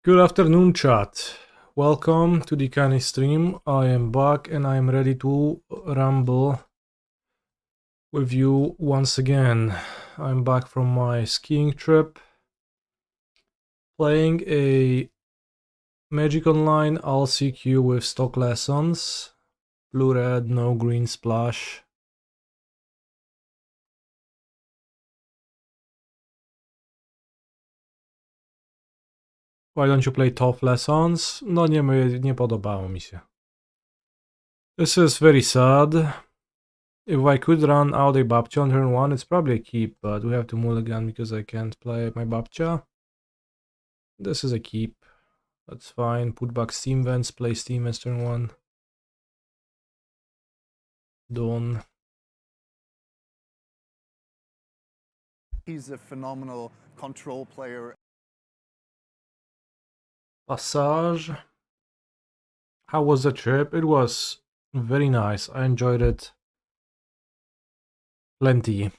Good afternoon, chat. Welcome to the Kani stream. I am back and I am ready to ramble with you once again. I'm back from my skiing trip, playing a Magic Online LCQ with stock lessons. Blue-red, no green splash. Why don't you play tough lessons? No nie podobało mi się. This is very sad. If I could run out a Babcha on turn 1, it's probably a keep, but we have to mulligan because I can't play my Babcha. This is a keep. That's fine. Put back Steam Vents, play Steam Vents turn 1. Done. He's a phenomenal control player. Passage. How was the trip? It was very nice. I enjoyed it plenty. It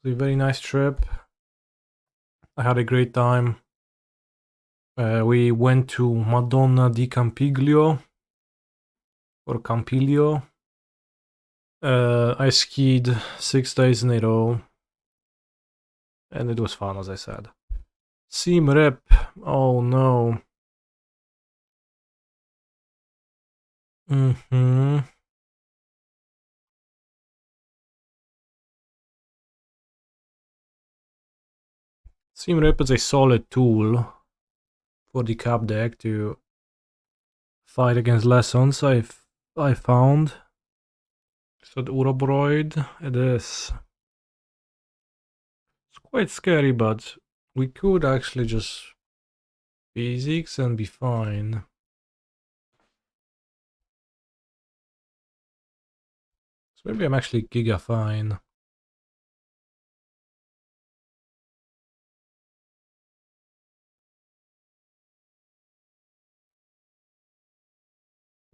was a very nice trip. I had a great time. We went to Madonna di Campiglio or Campiglio. I skied 6 days in a row and it was fun, as I said. Seam rip. Oh no. Seam rip is a solid tool for the cap deck to fight against lessons. I found. So the Uroboroid, it is. It's quite scary, but we could actually just basics and be fine. So maybe I'm actually giga fine.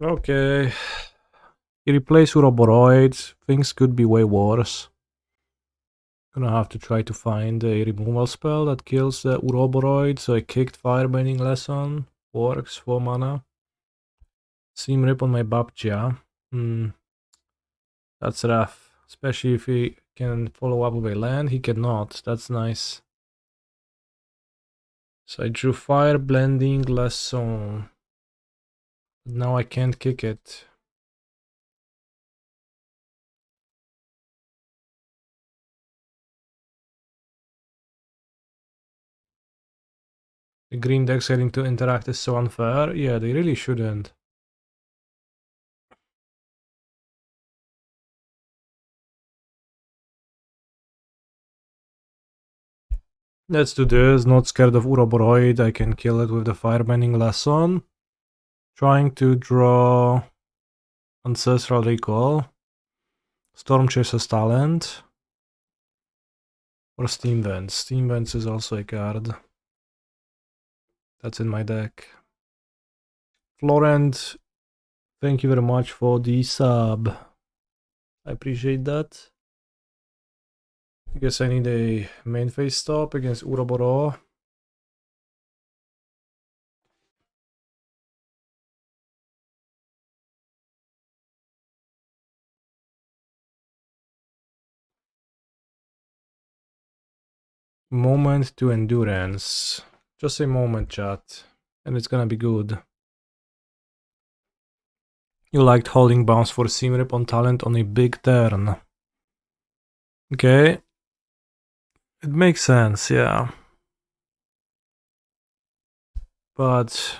Okay. You replace Uroboroid, things could be way worse. Gonna have to try to find a removal spell that kills the Uroboroid, so I kicked Firebending Lesson. Works, 4 mana. Seam Rip on my Babcha. That's rough. Especially if he can follow up with a land. He cannot. That's nice. So I drew Firebending Lesson. Now I can't kick it. The green decks having to interact is so unfair. Yeah, they really shouldn't. Let's do this. Not scared of Uroboroid. I can kill it with the Firebending Lesson. Trying to draw Ancestral Recall. Stormchaser's Talent. Or Steam Vents. Steam Vents is also a card that's in my deck. Florent, thank you very much for the sub. I appreciate that. I guess I need a main phase stop against Uroboro. Moment to endurance. Just a moment, chat. And it's gonna be good. You liked holding bounce for Seam Rip on talent on a big turn. Okay. It makes sense, yeah. But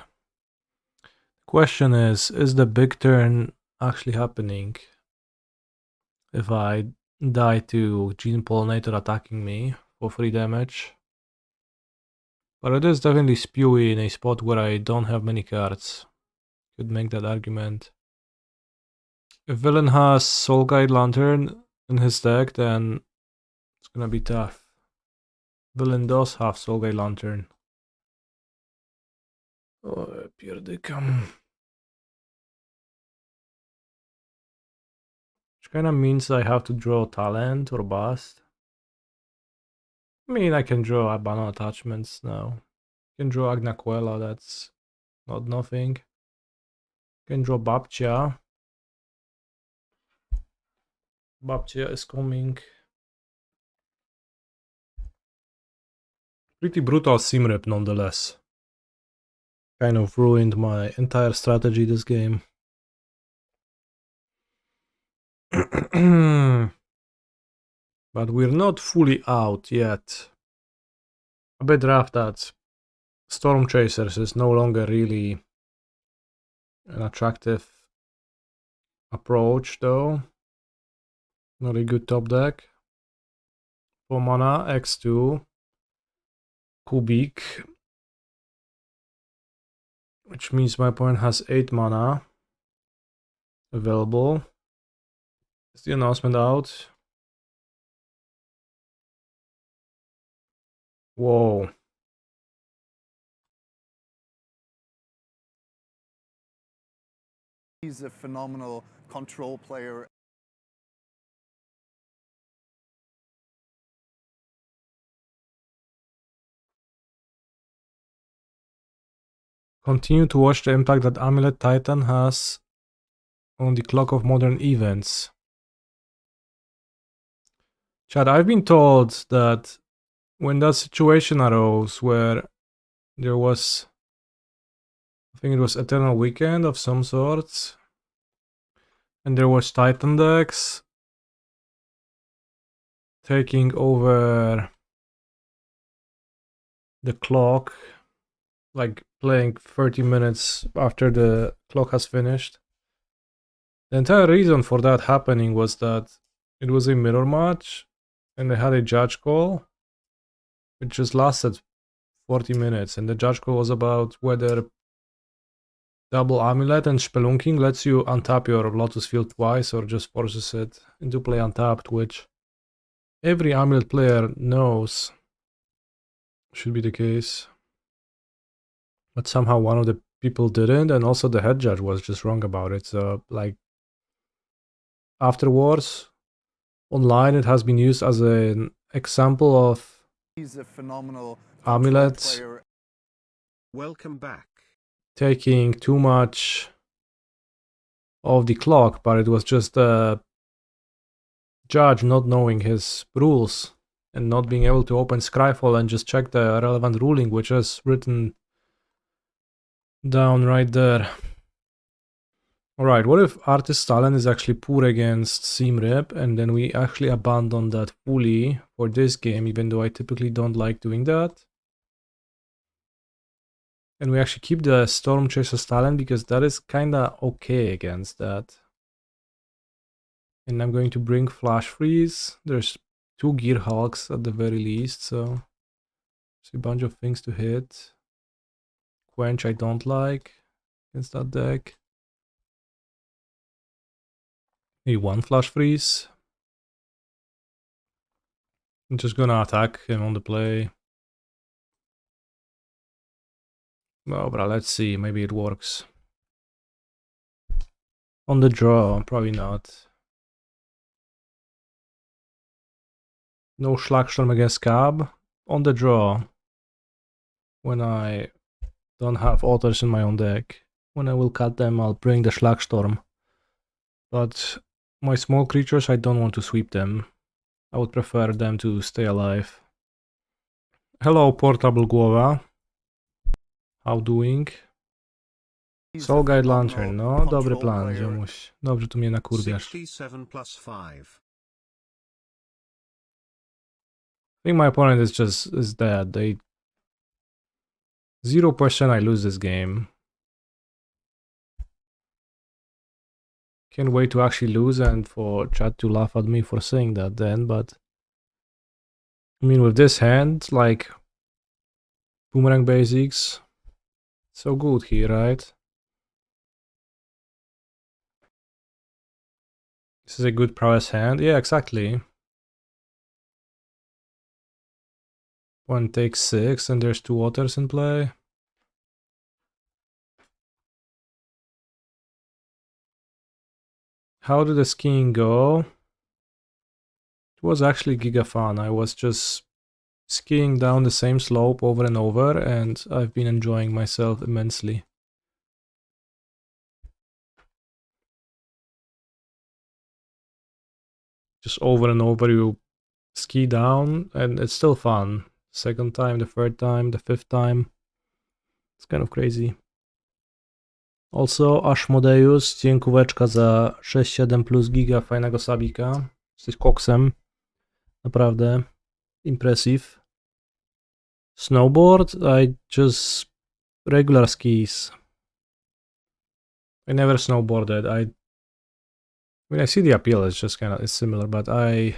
the question is the big turn actually happening? If I die to Gene Pollinator attacking me for 3 damage. But it is definitely spewy in a spot where I don't have many cards. Could make that argument. If villain has Soul Guide Lantern in his deck, then it's gonna be tough. Villain does have Soul Guide Lantern. Oh, pierdykam. Which kinda means I have to draw talent or bust. I mean, I can draw Abano attachments now. Can draw Agna Qel'a, that's not nothing. Can draw Babcia. Babcia is coming. Pretty brutal Simrep nonetheless. Kind of ruined my entire strategy this game. But we're not fully out yet. A bit rough that Stormchasers is no longer really an attractive approach though. Not a good top deck. 4 mana, X2, Kubik, which means my opponent has 8 mana available. Is the announcement out? Whoa. He's a phenomenal control player. Continue to watch the impact that Amulet Titan has on the clock of modern events. Chad, I've been told that when that situation arose where there was, I think it was Eternal Weekend of some sorts, and there was Titan decks taking over the clock, like playing 30 minutes after the clock has finished. The entire reason for that happening was that it was a mirror match and they had a judge call which just lasted 40 minutes, and the judge call was about whether double Amulet and Spelunking lets you untap your Lotus Field twice or just forces it into play untapped, which every Amulet player knows should be the case. But somehow one of the people didn't, and also the head judge was just wrong about it. So, like, afterwards, online it has been used as an example of He's a phenomenal amulets player. Welcome back. taking too much of the clock, but it was just the judge not knowing his rules and not being able to open Scryfall and just check the relevant ruling, which is written down right there. Alright, what if Artist Talent is actually poor against Simrep, and then we actually abandon that fully for this game, even though I typically don't like doing that. And we actually keep the Stormchaser's Talent, because that is kinda okay against that. And I'm going to bring Flashfreeze. There's 2 Gear Hulks at the very least, so there's a bunch of things to hit. Quench I don't like against that deck. Maybe 1 Flashfreeze. I'm just gonna attack him on the play. Well, but let's see, maybe it works. On the draw, probably not. No Slagstorm against Cab. On the draw, when I don't have others in my own deck, when I will cut them, I'll bring the Slagstorm. But my small creatures, I don't want to sweep them. I would prefer them to stay alive. Hello, Portable Głowa. How doing? He's Soul a Guide phenomenal Lantern, no? Dobry control plan, player. ziomuś. Dobrze tu mnie nakurwiasz. 67+5. I think my opponent is dead. They 0% I lose this game. Can't wait to actually lose and for chat to laugh at me for saying that then, but I mean with this hand, like Boomerang Basics, so good here, right? This is a good prowess hand. Yeah, exactly. One takes 6 and there's 2 others in play. How did the skiing go? It was actually giga fun. I was just skiing down the same slope over and over, and I've been enjoying myself immensely. Just over and over you ski down, and it's still fun. Second time, the third time, the fifth time. It's kind of crazy. Also, Ashmodeus, dziękóweczka za 6-7 plus giga fajnego sabika. Jesteś koksem. Naprawdę. Impressive. Snowboard? I just... regular skis. I never snowboarded. I mean, I see the appeal, it's just kind of, it's similar, but I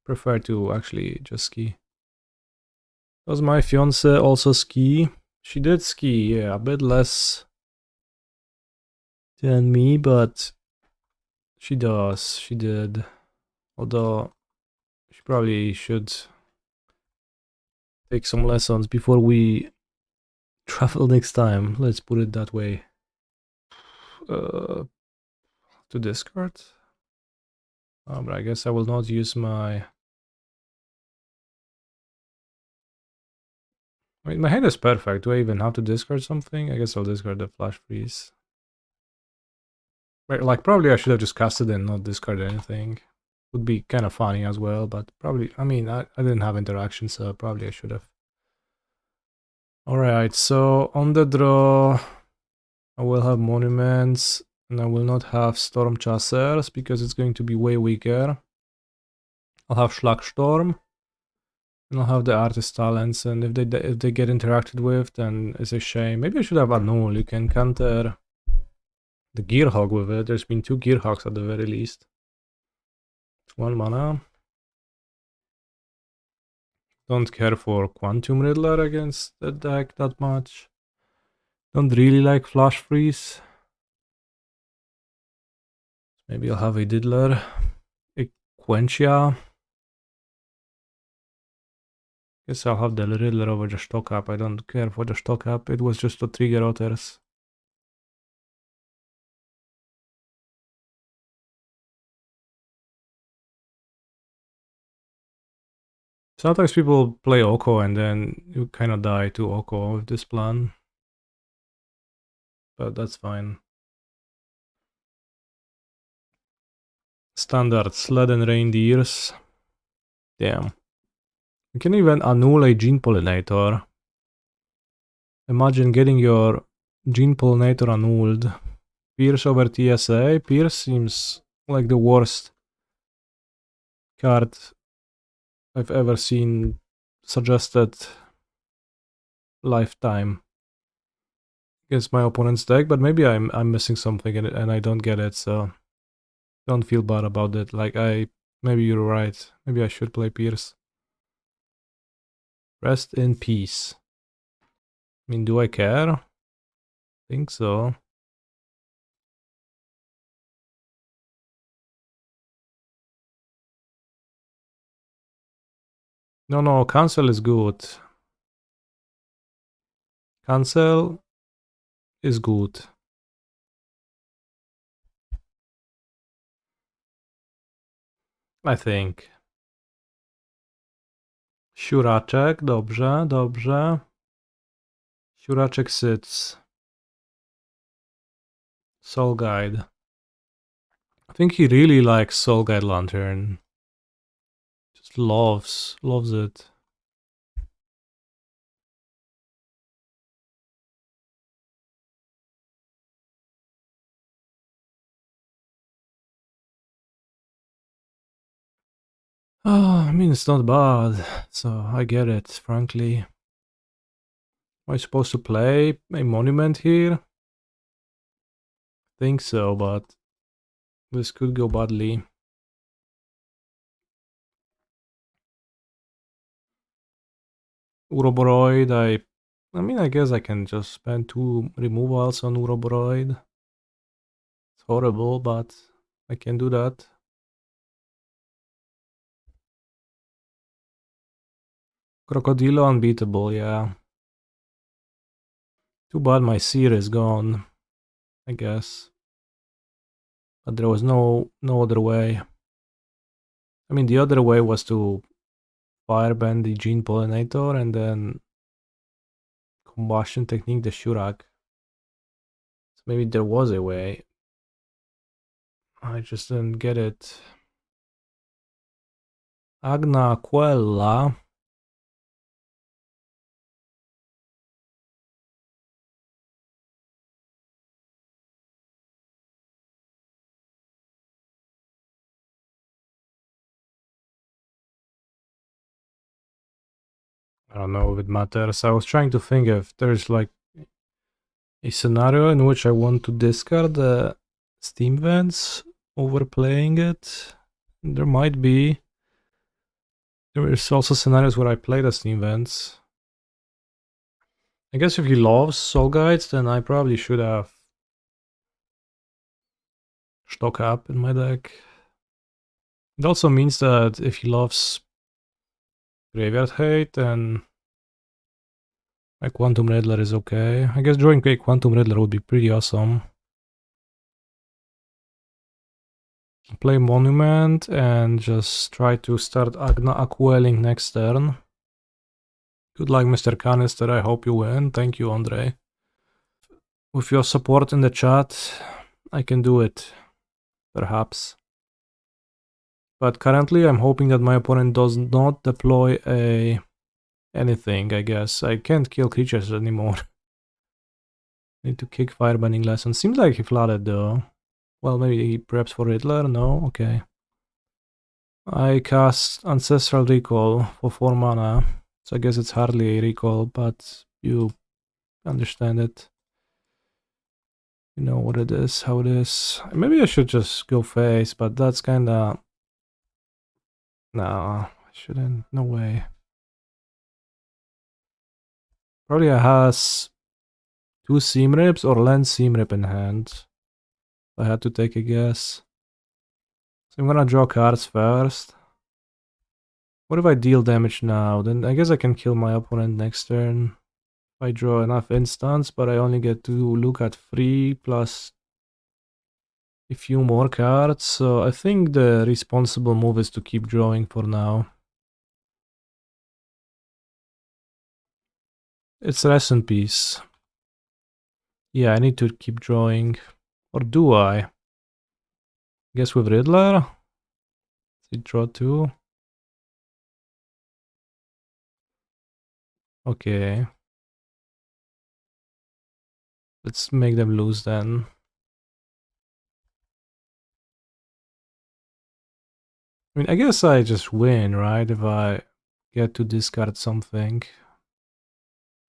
prefer to actually just ski. Does my fiance also ski? She did ski, yeah, a bit less than me, but she did. Although, she probably should take some lessons before we travel next time, let's put it that way. To discard? But I guess I will not use my... I mean, my hand is perfect. Do I even have to discard something? I guess I'll discard the Flashfreeze. Like, probably I should have just cast it and not discard anything. Would be kind of funny as well, but probably... I mean, I didn't have interaction, so probably I should have. Alright, so on the draw, I will have Monuments, and I will not have Stormchasers, because it's going to be way weaker. I'll have Slagstorm. And I'll have the artist talents, and if they get interacted with, then it's a shame. Maybe I should have Annul. You can counter the Gearhawk with it. There's been 2 Gearhawks at the very least. It's 1 mana. Don't care for Quantum Riddler against the deck that much. Don't really like Flashfreeze. Maybe I'll have a Diddler. It'll Quench Ya. Guess I'll have the Riddler over the stock up. I don't care for the stock up. It was just to trigger otters. Sometimes people play Oko and then you kind of die to Oko with this plan. But that's fine. Standard Sled and Reindeers. Damn. You can even annul a Gene Pollinator. Imagine getting your Gene Pollinator annulled. Pierce over TSA. Pierce seems like the worst card I've ever seen suggested lifetime against my opponent's deck, but maybe I'm missing something and I don't get it, so don't feel bad about it. Like, maybe you're right. Maybe I should play Pierce. Rest in peace. I mean, do I care? Think so. No, cancel is good. Cancel is good. I think. Siuraczek, dobrze, dobrze. Siuraczek sits. Soul Guide. I think he really likes Soul Guide Lantern. Just loves it. I mean, it's not bad, so I get it, frankly. Am I supposed to play a Monument here? Think so, but this could go badly. Uroboroid, I mean, I guess I can just spend 2 removals on Uroboroid. It's horrible, but I can do that. Crocodilo unbeatable, yeah. Too bad my Sear is gone, I guess. But there was no other way. I mean, the other way was to Firebend the Gene Pollinator, and then Combustion Technique the Shurak. So maybe there was a way. I just didn't get it. Agna Qel'a. I don't know if it matters. I was trying to think if there's like a scenario in which I want to discard the Steam Vents overplaying it. There might be. There is also scenarios where I play the Steam Vents. I guess if he loves Soul Guides, then I probably should have Stock Up in my deck. It also means that if he loves Graveyard Hate, then my Quantum Riddler is okay. I guess drawing a Quantum Riddler would be pretty awesome. Play Monument and just try to start Agna Qel'ing next turn. Good luck, Mr. Kanister. I hope you win. Thank you, Andre. With your support in the chat, I can do it. Perhaps. But currently, I'm hoping that my opponent does not deploy anything, I guess. I can't kill creatures anymore. Need to kick Firebending Lesson. Seems like he flooded, though. Well, maybe he preps for Riddler? No? Okay. I cast Ancestral Recall for 4 mana. So I guess it's hardly a recall, but you understand it. You know what it is, how it is. Maybe I should just go face, but that's kinda... No, I shouldn't. No way. Probably has 2 Seam Rips or Land Seam Rip in hand. I had to take a guess. So I'm gonna draw cards first. What if I deal damage now? Then I guess I can kill my opponent next turn. If I draw enough instants, but I only get to look at 3 plus a few more cards. So I think the responsible move is to keep drawing for now. It's rest in peace. Yeah, I need to keep drawing. Or do I? Guess with Riddler? Did draw 2? Okay. Let's make them lose then. I mean, I guess I just win, right? If I get to discard something.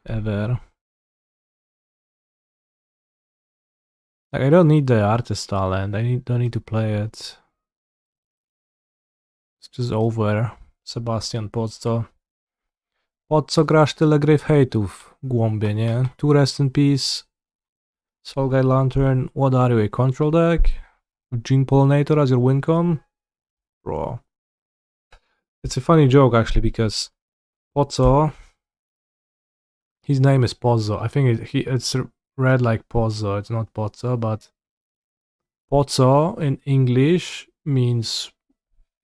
Ever. Like, I don't need the artist talent. Don't need to play it. It's just over. Sebastian Pozzo. Pozzo grasz tyle gry w hejtów, głąbie, nie? 2 rest in peace. Soul Guide Lantern. What are you, a control deck? Gene Pollinator as your win con? Bro. It's a funny joke actually because Pozzo, his name is Pozzo. I think it's read like Pozzo. It's not Pozzo, but Pozzo in English means,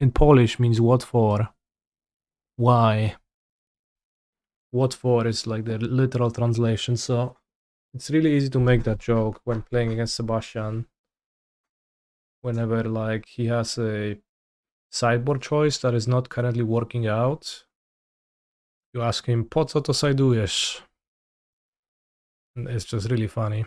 in Polish means what for? Why? What for is like the literal translation. So it's really easy to make that joke when playing against Sebastian. Whenever like he has a sideboard choice that is not currently working out, you ask him, po co to sidujesz? And it's just really funny.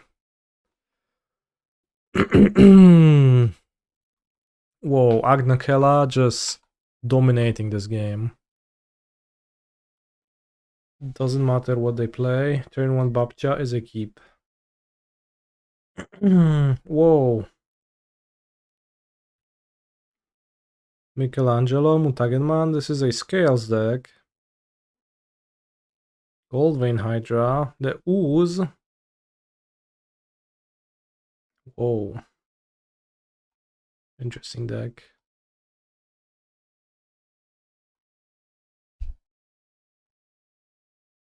Whoa, Agna Qel'a just dominating this game. Doesn't matter what they play. Turn 1 Babcia is a keep. Whoa. Michelangelo, Mutagenman, this is a Scales deck. Goldvein Hydra, the Ooze. Whoa. Interesting deck.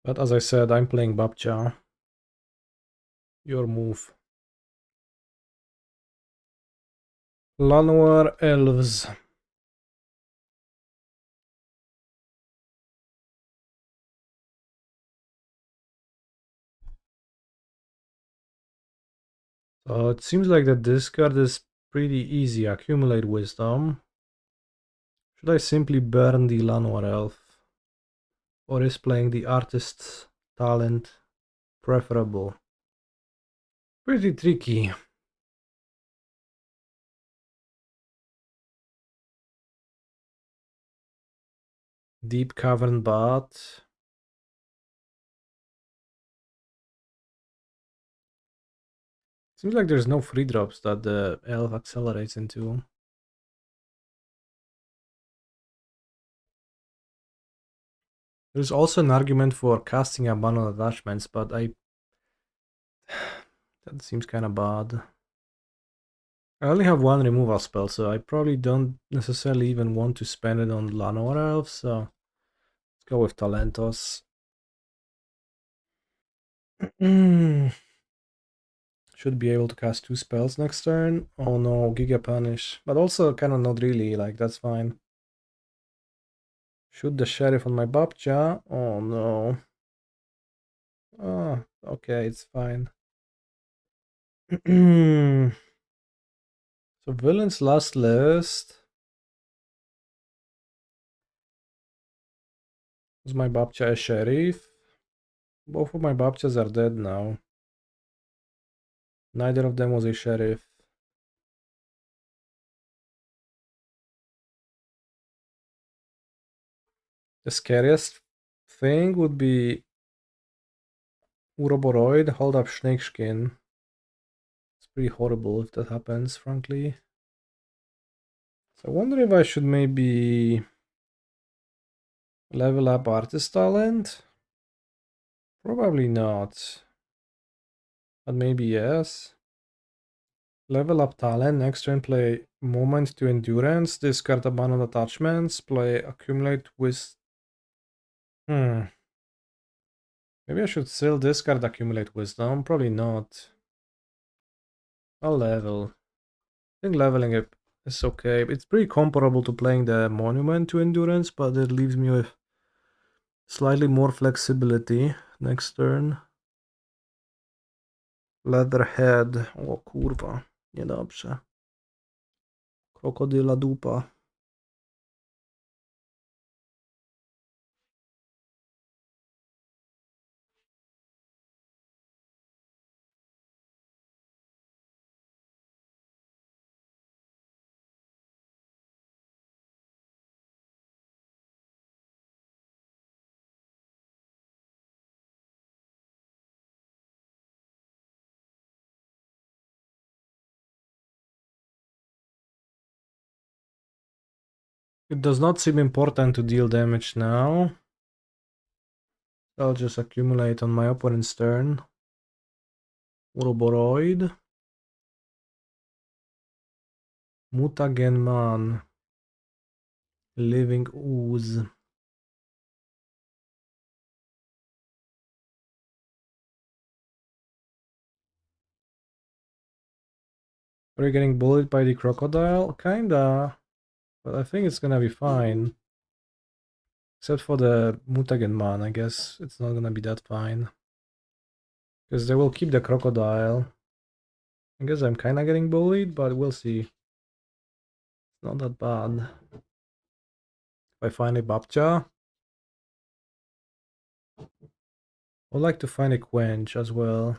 But as I said, I'm playing Babcia. Your move. Llanowar Elves. It seems like that this card is pretty easy. Accumulate Wisdom. Should I simply burn the Llanowar Elf? Or is playing the Artist's Talent preferable? Pretty tricky. Deep Cavern Bot. Seems like there's no free drops that the elf accelerates into. There's also an argument for casting abandoned attachments, but that seems kind of bad. I only have one removal spell, so I probably don't necessarily even want to spend it on Llanowar Elf, so let's go with Talentos. Should be able to cast 2 spells next turn. Oh no, Giga Punish. But also kind of not really, like that's fine. Shoot the Sheriff on my Babcha. Oh no. Oh, okay, it's fine. So Villain's last list. Was my Babcha a Sheriff? Both of my Babchas are dead now. Neither of them was a Sheriff. The scariest thing would be Uroboroid, hold up Snakeskin. It's pretty horrible if that happens, frankly. So I wonder if I should maybe level up Artist Talent? Probably not. But maybe yes. Level up Talent, next turn play Moment to Endurance, discard abandoned attachments, play Accumulate with... Maybe I should still discard Accumulate Wisdom, probably not. I'll level. I think leveling it is okay. It's pretty comparable to playing the Monument to Endurance, but it leaves me with slightly more flexibility next turn. Leatherhead. O kurwa, niedobrze. Krokodyla dupa. It does not seem important to deal damage now. I'll just accumulate on my opponent's turn. Uroboroid. Mutagenman. Living Ooze. Are you getting bullied by the crocodile? Kinda. But I think it's gonna be fine. Except for the Mutagenman, I guess it's not gonna be that fine. Because they will keep the crocodile. I guess I'm kinda getting bullied, but we'll see. It's not that bad. If I find a Babcha. I'd like to find a Quench as well.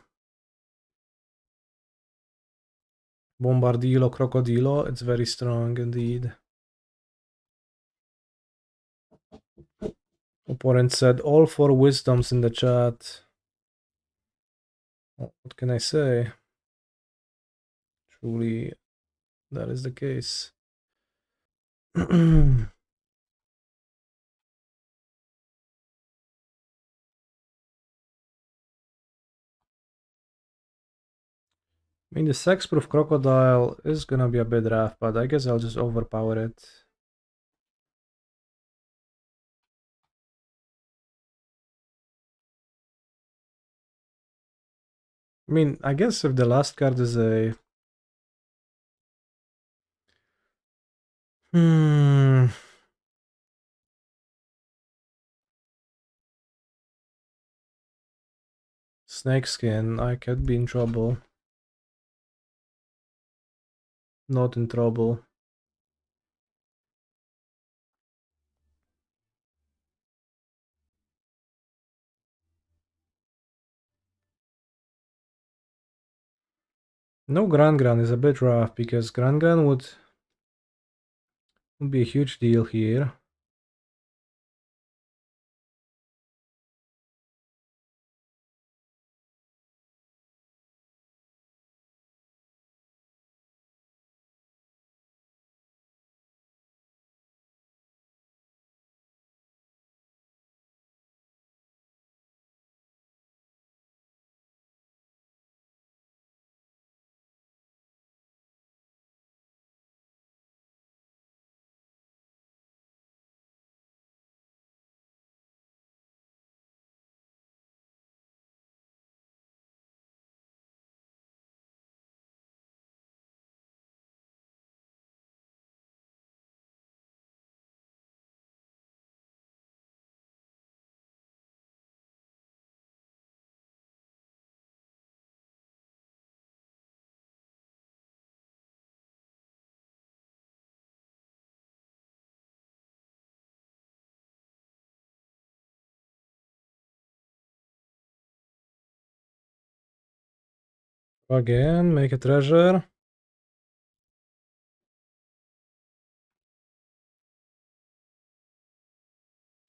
Bombardilo, Crocodilo, it's very strong indeed. Opponent said all 4 wisdoms in the chat. Well, what can I say? Truly, that is the case. I mean, the Sexproof Crocodile is gonna be a bit rough, but I guess I'll just overpower it. I mean, I guess if the last card is a... Snakeskin, I could be in trouble. not in trouble. No Gran-Gran is a bit rough because Gran-Gran would be a huge deal here. Again, make a treasure.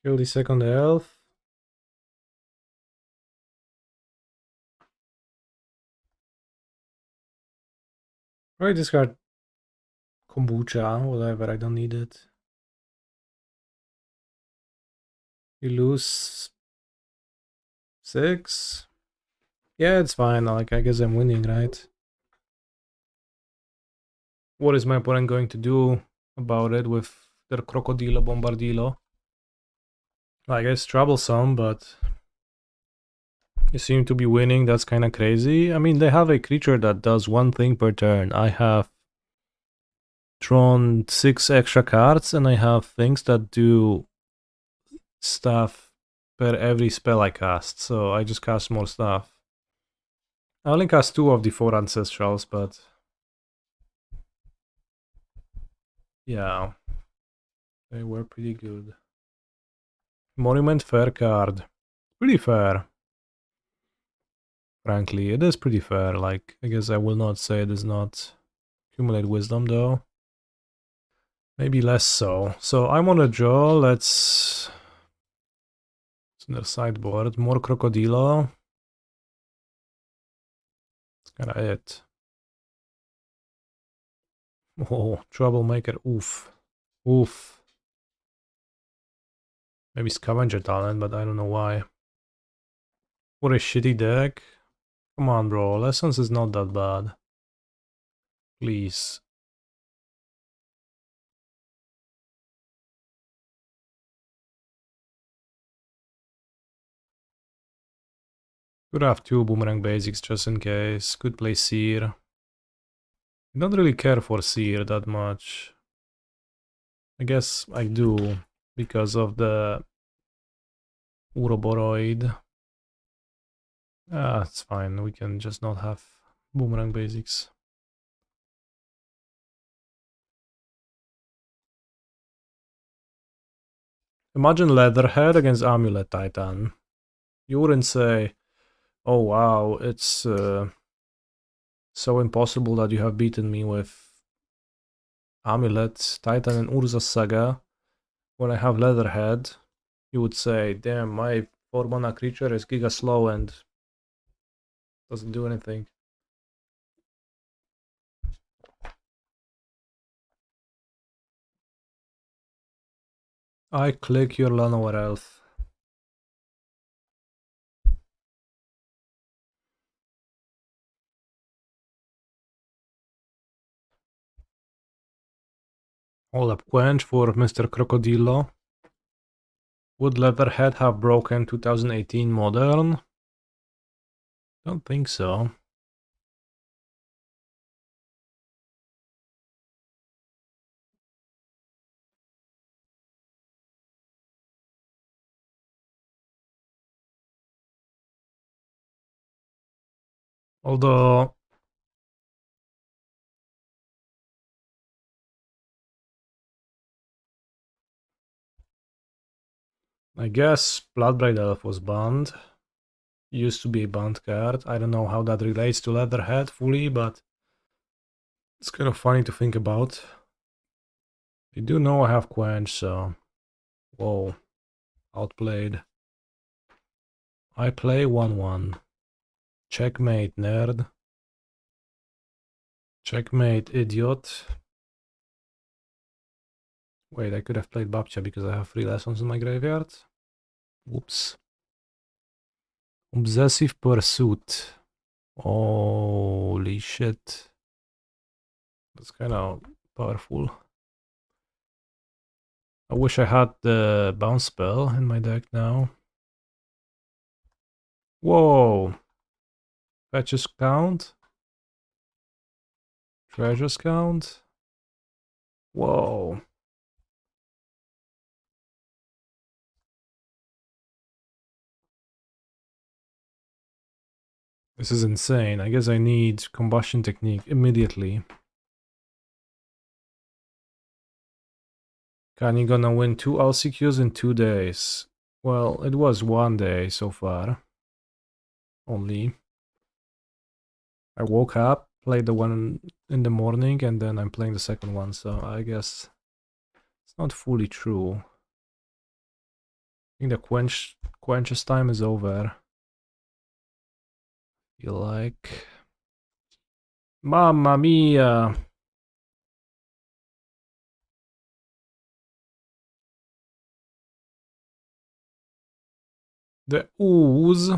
Kill the second elf. Right, discard kombucha, whatever, I don't need it. You lose 6. Yeah, it's fine, like I guess I'm winning, right? What is my opponent going to do about it with their Crocodilo Bombardilo? I guess troublesome, but you seem to be winning, that's kinda crazy. I mean, they have a creature that does one thing per turn. I have drawn 6 extra cards and I have things that do stuff per every spell I cast, so I just cast more stuff. I only cast 2 of the 4 Ancestrals, but yeah, they were pretty good. Monument fair card. Pretty fair. Frankly, it is pretty fair. Like, I guess I will not say it is not accumulate wisdom though. Maybe less so. So I'm on a draw. Let's... It's in the sideboard. More Crocodilo. That's kinda it. Oh, Troublemaker. Oof. Oof. Maybe Scavenger Talent, but I don't know why. What a shitty deck. Come on, bro. Lessons is not that bad. Please. Could have 2 Boomerang Basics just in case. Could play Sear. I don't really care for Sear that much. I guess I do because of the Uroboroid. Ah, it's fine. We can just not have Boomerang Basics. Imagine Leatherhead against Amulet Titan. You wouldn't say, oh wow, it's so impossible that you have beaten me with Amulet, Titan and Urza's Saga. When I have Leatherhead, you would say, damn, my 4 mana creature is giga slow and doesn't do anything. I click your Llanowar Elf. Hold up, Quench for Mr. Crocodilo. Would Leatherhead have broken 2018 Modern? Don't think so. Although I guess Bloodbraid Elf was banned. Used to be a banned card. I don't know how that relates to Leatherhead fully, but it's kind of funny to think about. They do know I have Quench, so... Whoa. Outplayed. I play 1-1. Checkmate, nerd. Checkmate, idiot. Wait, I could have played Babcha because I have 3 lessons in my graveyard. Whoops. Obsessive Pursuit. Holy shit. That's kind of powerful. I wish I had the bounce spell in my deck now. Whoa. Fetches count. Treasures count. Whoa. This is insane. I guess I need Combustion Technique immediately. Kani gonna win 2 LCQs in 2 days. Well, it was 1 day so far. Only. I woke up, played the one in the morning, and then I'm playing the second one, so I guess it's not fully true. I think the quenches time is over. Feel like... Mamma mia! The ooze.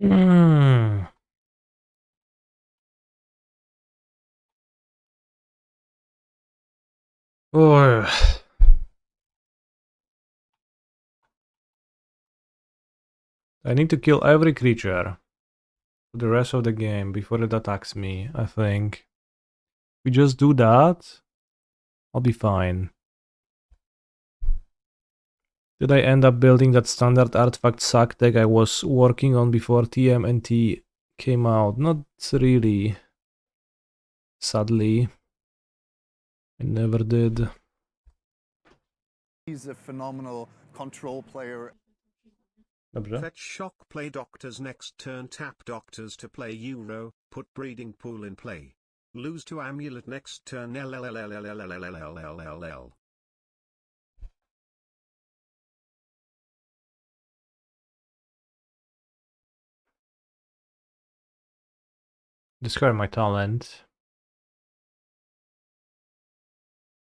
Mm. Oh. I need to kill every creature for the rest of the game before it attacks me, I think. If we just do that, I'll be fine. Did I end up building that standard artifact sack deck I was working on before TMNT came out? Not really. Sadly. I never did. He's a phenomenal control player. Dobrze. Fetch shock, play doctors next turn, tap doctors to play Euro, put breeding pool in play. Lose to amulet next turn, LLLLLLLLLLLL. Discard my talent.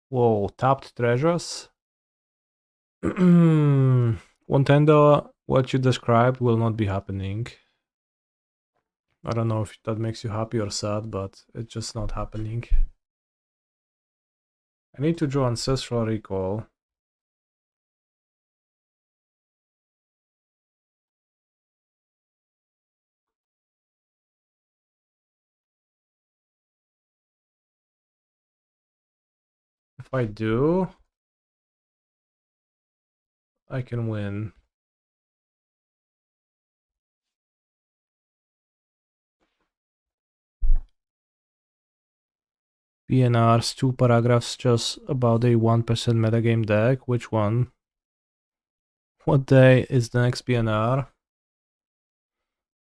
Whoa, tapped treasures? Wontendo, what you described will not be happening. I don't know if that makes you happy or sad, but it's just not happening. I need to draw Ancestral Recall. If I do, I can win. PNR's 2 paragraphs just about a 1% metagame deck. Which one? What day is the next PNR?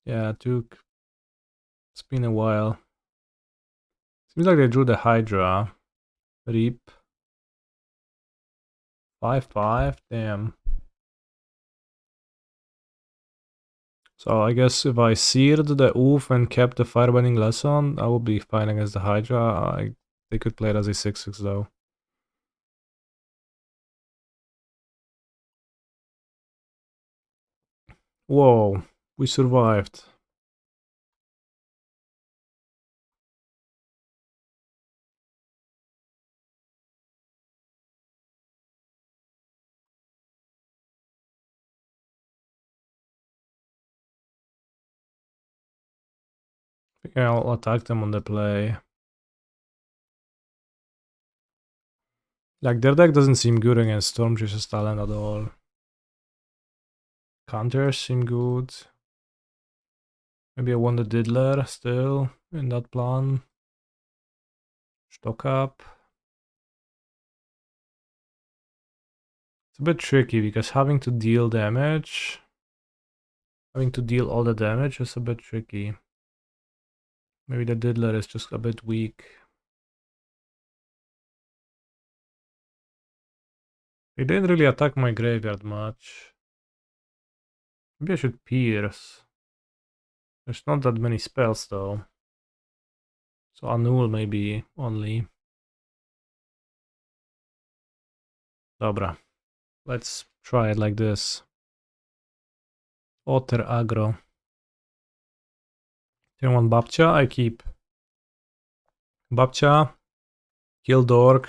Yeah, Duke. It's been a while. Seems like they drew the Hydra. Reap. 5/5? Damn. So I guess if I seared the Oof and kept the Firebending Lesson, I would be fine against the Hydra. They could play it as a 6/6 though. Whoa, we survived. I think I'll attack them on the play. Like, their deck doesn't seem good against Stormchaser's talent at all. Counters seem good. Maybe I want the Diddler still in that plan. Stock up. It's a bit tricky because having to deal damage, having to deal all the damage is a bit tricky. Maybe the Diddler is just a bit weak. He didn't really attack my graveyard much. Maybe I should Pierce. There's not that many spells though. So Annul maybe only. Dobra. Let's try it like this. Otter aggro. Turn 1 Babcha, I keep Babcha, kill Dork,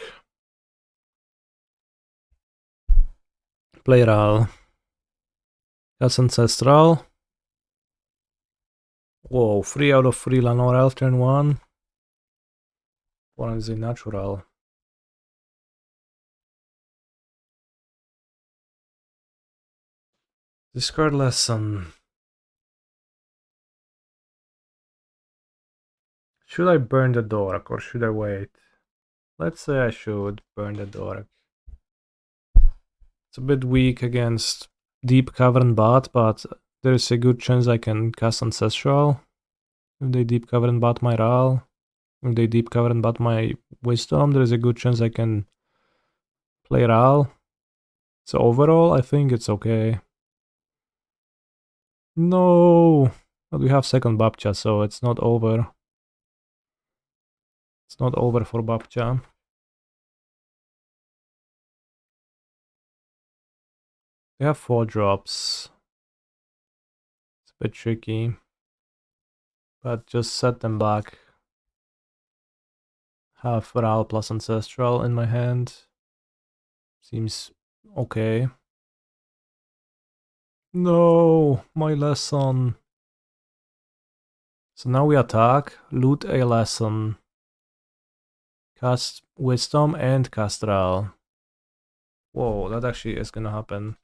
play Ral, cast Ancestral. Whoa, 3 out of 3 Lanor Elf turn 1. One is a natural. Discard Lesson. Should I burn the Dork or should I wait? Let's say I should burn the Dork. It's a bit weak against Deep Cavern Bot, but there is a good chance I can cast Ancestral. If they Deep Cavern Bot my Ral, if they Deep Cavern Bot my Wisdom, there is a good chance I can play Ral. So overall, I think it's okay. No! But we have second Babcha, so it's not over. It's not over for Babcha. They have 4 drops. It's a bit tricky. But just set them back. Have Ral plus Ancestral in my hand. Seems okay. No, my lesson. So now we attack, loot a lesson. Cast Wisdom and cast Ral. Whoa, that actually is gonna happen.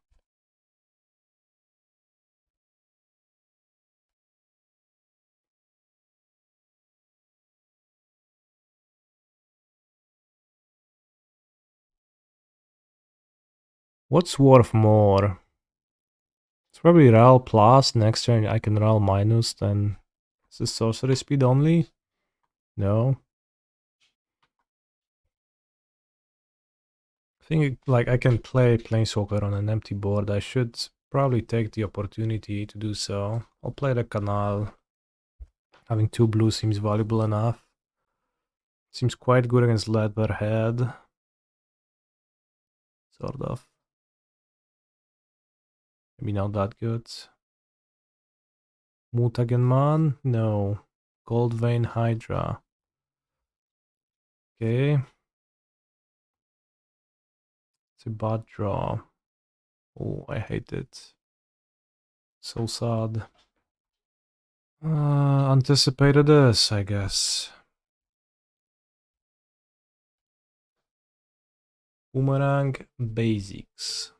What's worth more? It's probably Ral plus. Next turn I can Ral minus, then is this sorcery speed only? No. I think like I can play Planeswalker on an empty board. I should probably take the opportunity to do so. I'll play the Canal. Having 2 blue seems valuable enough. Seems quite good against Leatherhead. Sort of. Maybe not that good. Mutagen Man? No. Gold Vein Hydra. Okay. It's a bad draw. Oh, I hate it. So sad. Anticipated this, I guess. Boomerang Basics.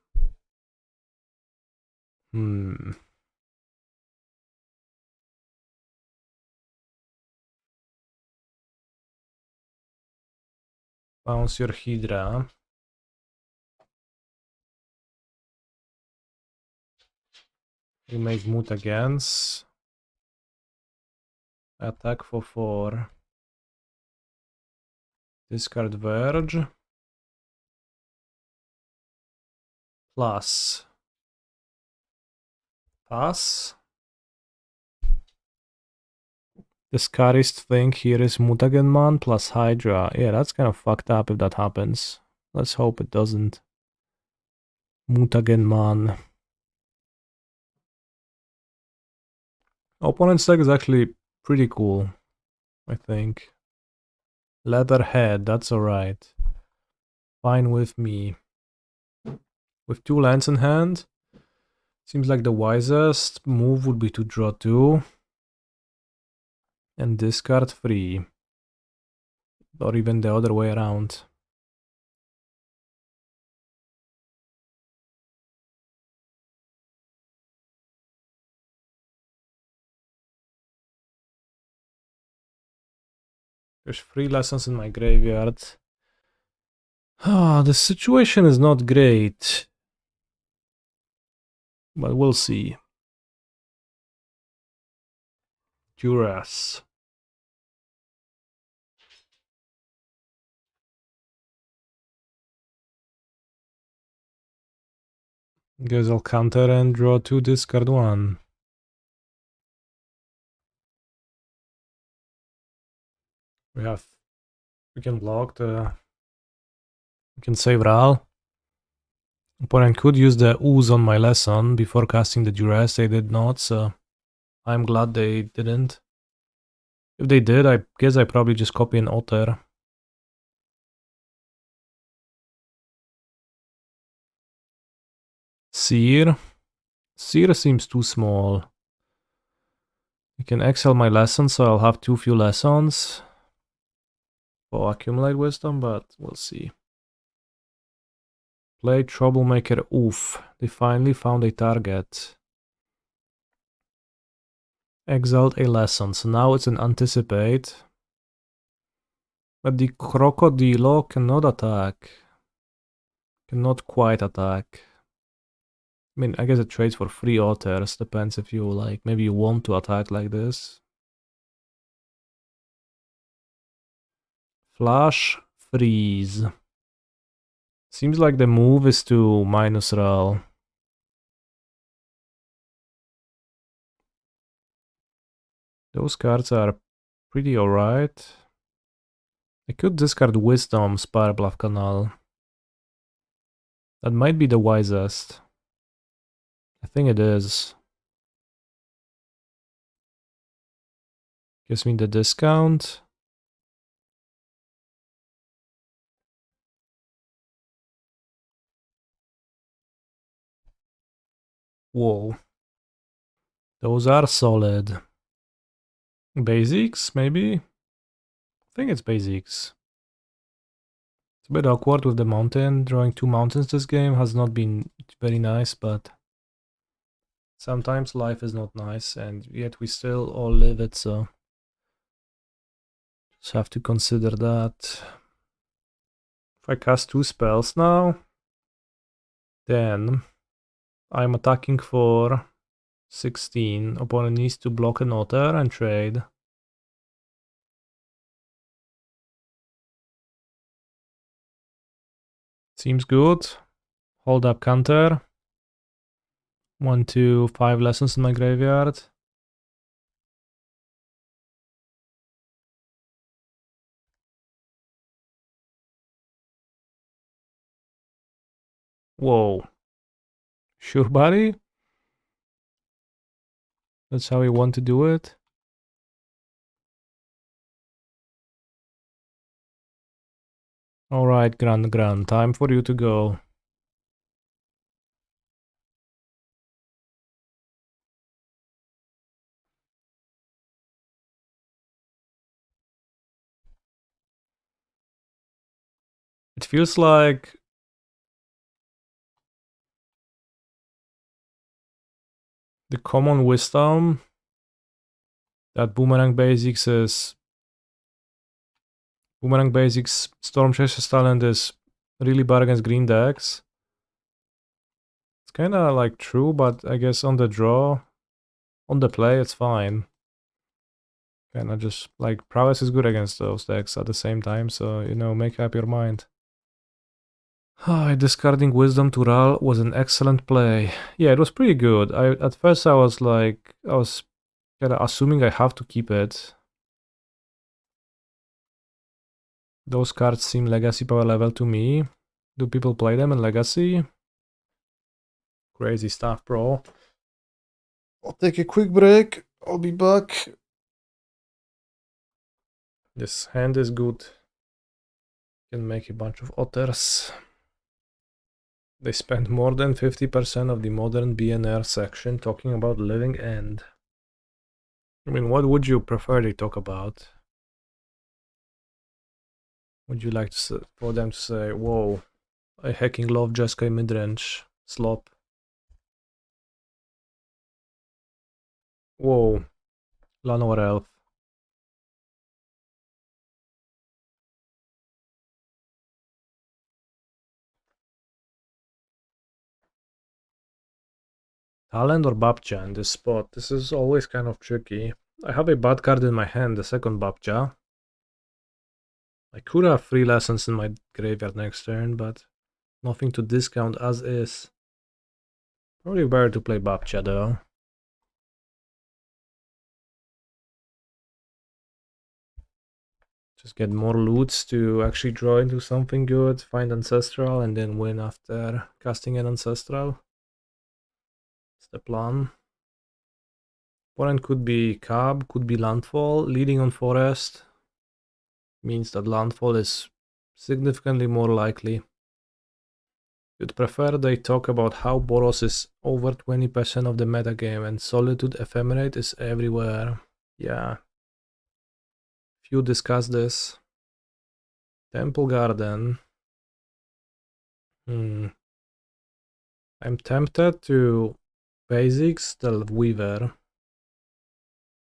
Bounce your Hydra. We make mutagans. Attack for 4. Discard Verge. Plus. Pass. The scariest thing here is Mutagen Man plus Hydra. Yeah, that's kind of fucked up if that happens. Let's hope it doesn't. Mutagen Man. Opponent's deck is actually pretty cool, I think. Leatherhead, that's alright. Fine with me. With 2 lands in hand, seems like the wisest move would be to draw 2 and discard 3. Or even the other way around. There's 3 lessons in my graveyard. Ah, the situation is not great. But we'll see. Duress. Guess I'll counter and draw 2, discard 1. We can block the... We can save Ral. Opponent could use the ooze on my lesson before casting the duress. They did not, so I'm glad they didn't. If they did, I guess I probably just copy an otter. Sear. Sear seems too small. I can exile my lesson, so I'll have too few lessons. Or accumulate wisdom, but we'll see. Play Troublemaker. Oof. They finally found a target. Exiled a lesson, so now it's an anticipate. But the Crocodilo cannot attack. Cannot quite attack. I mean, I guess it trades for 3 otters. Depends if you like, maybe you want to attack like this. Flashfreeze. Seems like the move is to minus Ral. Those cards are pretty alright. I could discard Wisdom, Spirebluff Canal. That might be the wisest. I think it is. Gives me the discount. Whoa. Those are solid. Basics, maybe? I think it's basics. It's a bit awkward with the mountain. Drawing 2 mountains this game has not been very nice, but sometimes life is not nice, and yet we still all live it, so just have to consider that. If I cast 2 spells now, then I'm attacking for 16. Opponent needs to block an otter and trade. Seems good. Hold up counter. 1, 2, 5 lessons in my graveyard. Whoa. Sure, buddy? That's how you want to do it? Alright, Gran-Gran, time for you to go. It feels like the common wisdom that Boomerang Basics is... Boomerang Basics Stormchaser's talent is really bad against green decks. It's kinda like true, but I guess on the draw, on the play, it's fine. Kinda just like prowess is good against those decks at the same time, so you know, make up your mind. Discarding Wisdom to Ral was an excellent play. Yeah, it was pretty good. At first I was kinda assuming I have to keep it. Those cards seem Legacy power level to me. Do people play them in Legacy? Crazy stuff, bro. I'll take a quick break. I'll be back. This hand is good. Can make a bunch of otters. They spend more than 50% of the modern BNR section talking about Living End. I mean, what would you prefer they talk about? Would you like for them to say, whoa, I hacking love Jeskai midrange, slop. Whoa, Llanowar Elf. Talent or Babcha in this spot? This is always kind of tricky. I have a bad card in my hand, the second Babcha. I could have 3 lessons in my graveyard next turn, but nothing to discount as is. Probably better to play Babcha though. Just get more loots to actually draw into something good, find Ancestral, and then win after casting an Ancestral. That's the plan. Opponent could be Cab, could be Landfall. Leading on Forest means that Landfall is significantly more likely. You'd prefer they talk about how Boros is over 20% of the metagame and Solitude Ephemerate is everywhere. Yeah. Few discuss this. Temple Garden. I'm tempted to Basics the Weaver.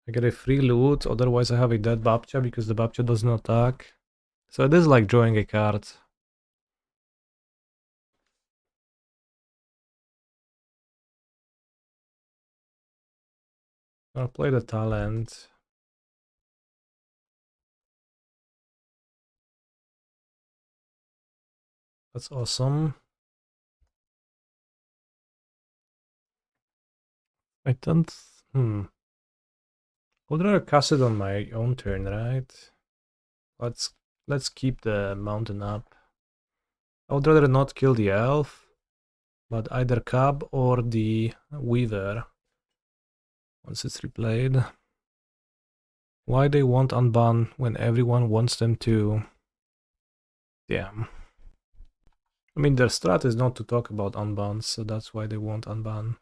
I get a free loot, otherwise I have a dead Babcha because the Babcha doesn't attack. So it is like drawing a card. I'll play the talent. That's awesome. I don't... I would rather cast it on my own turn, right? Let's keep the mountain up. I would rather not kill the elf, but either Cab or the Weaver once it's replayed. Why they want unban when everyone wants them to? Damn. I mean, their strat is not to talk about unbans, so that's why they want unban.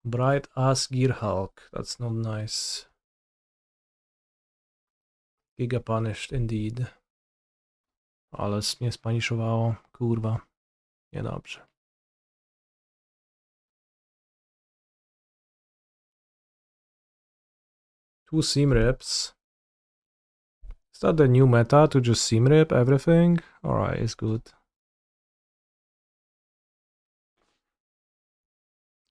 Bright Ass Gear Hulk, that's not nice. Giga punished indeed. Ale mnie spaniszowało, kurwa. Niedobrze. Two seam rips. Is that the new meta to just seam rip everything? Alright, it's good.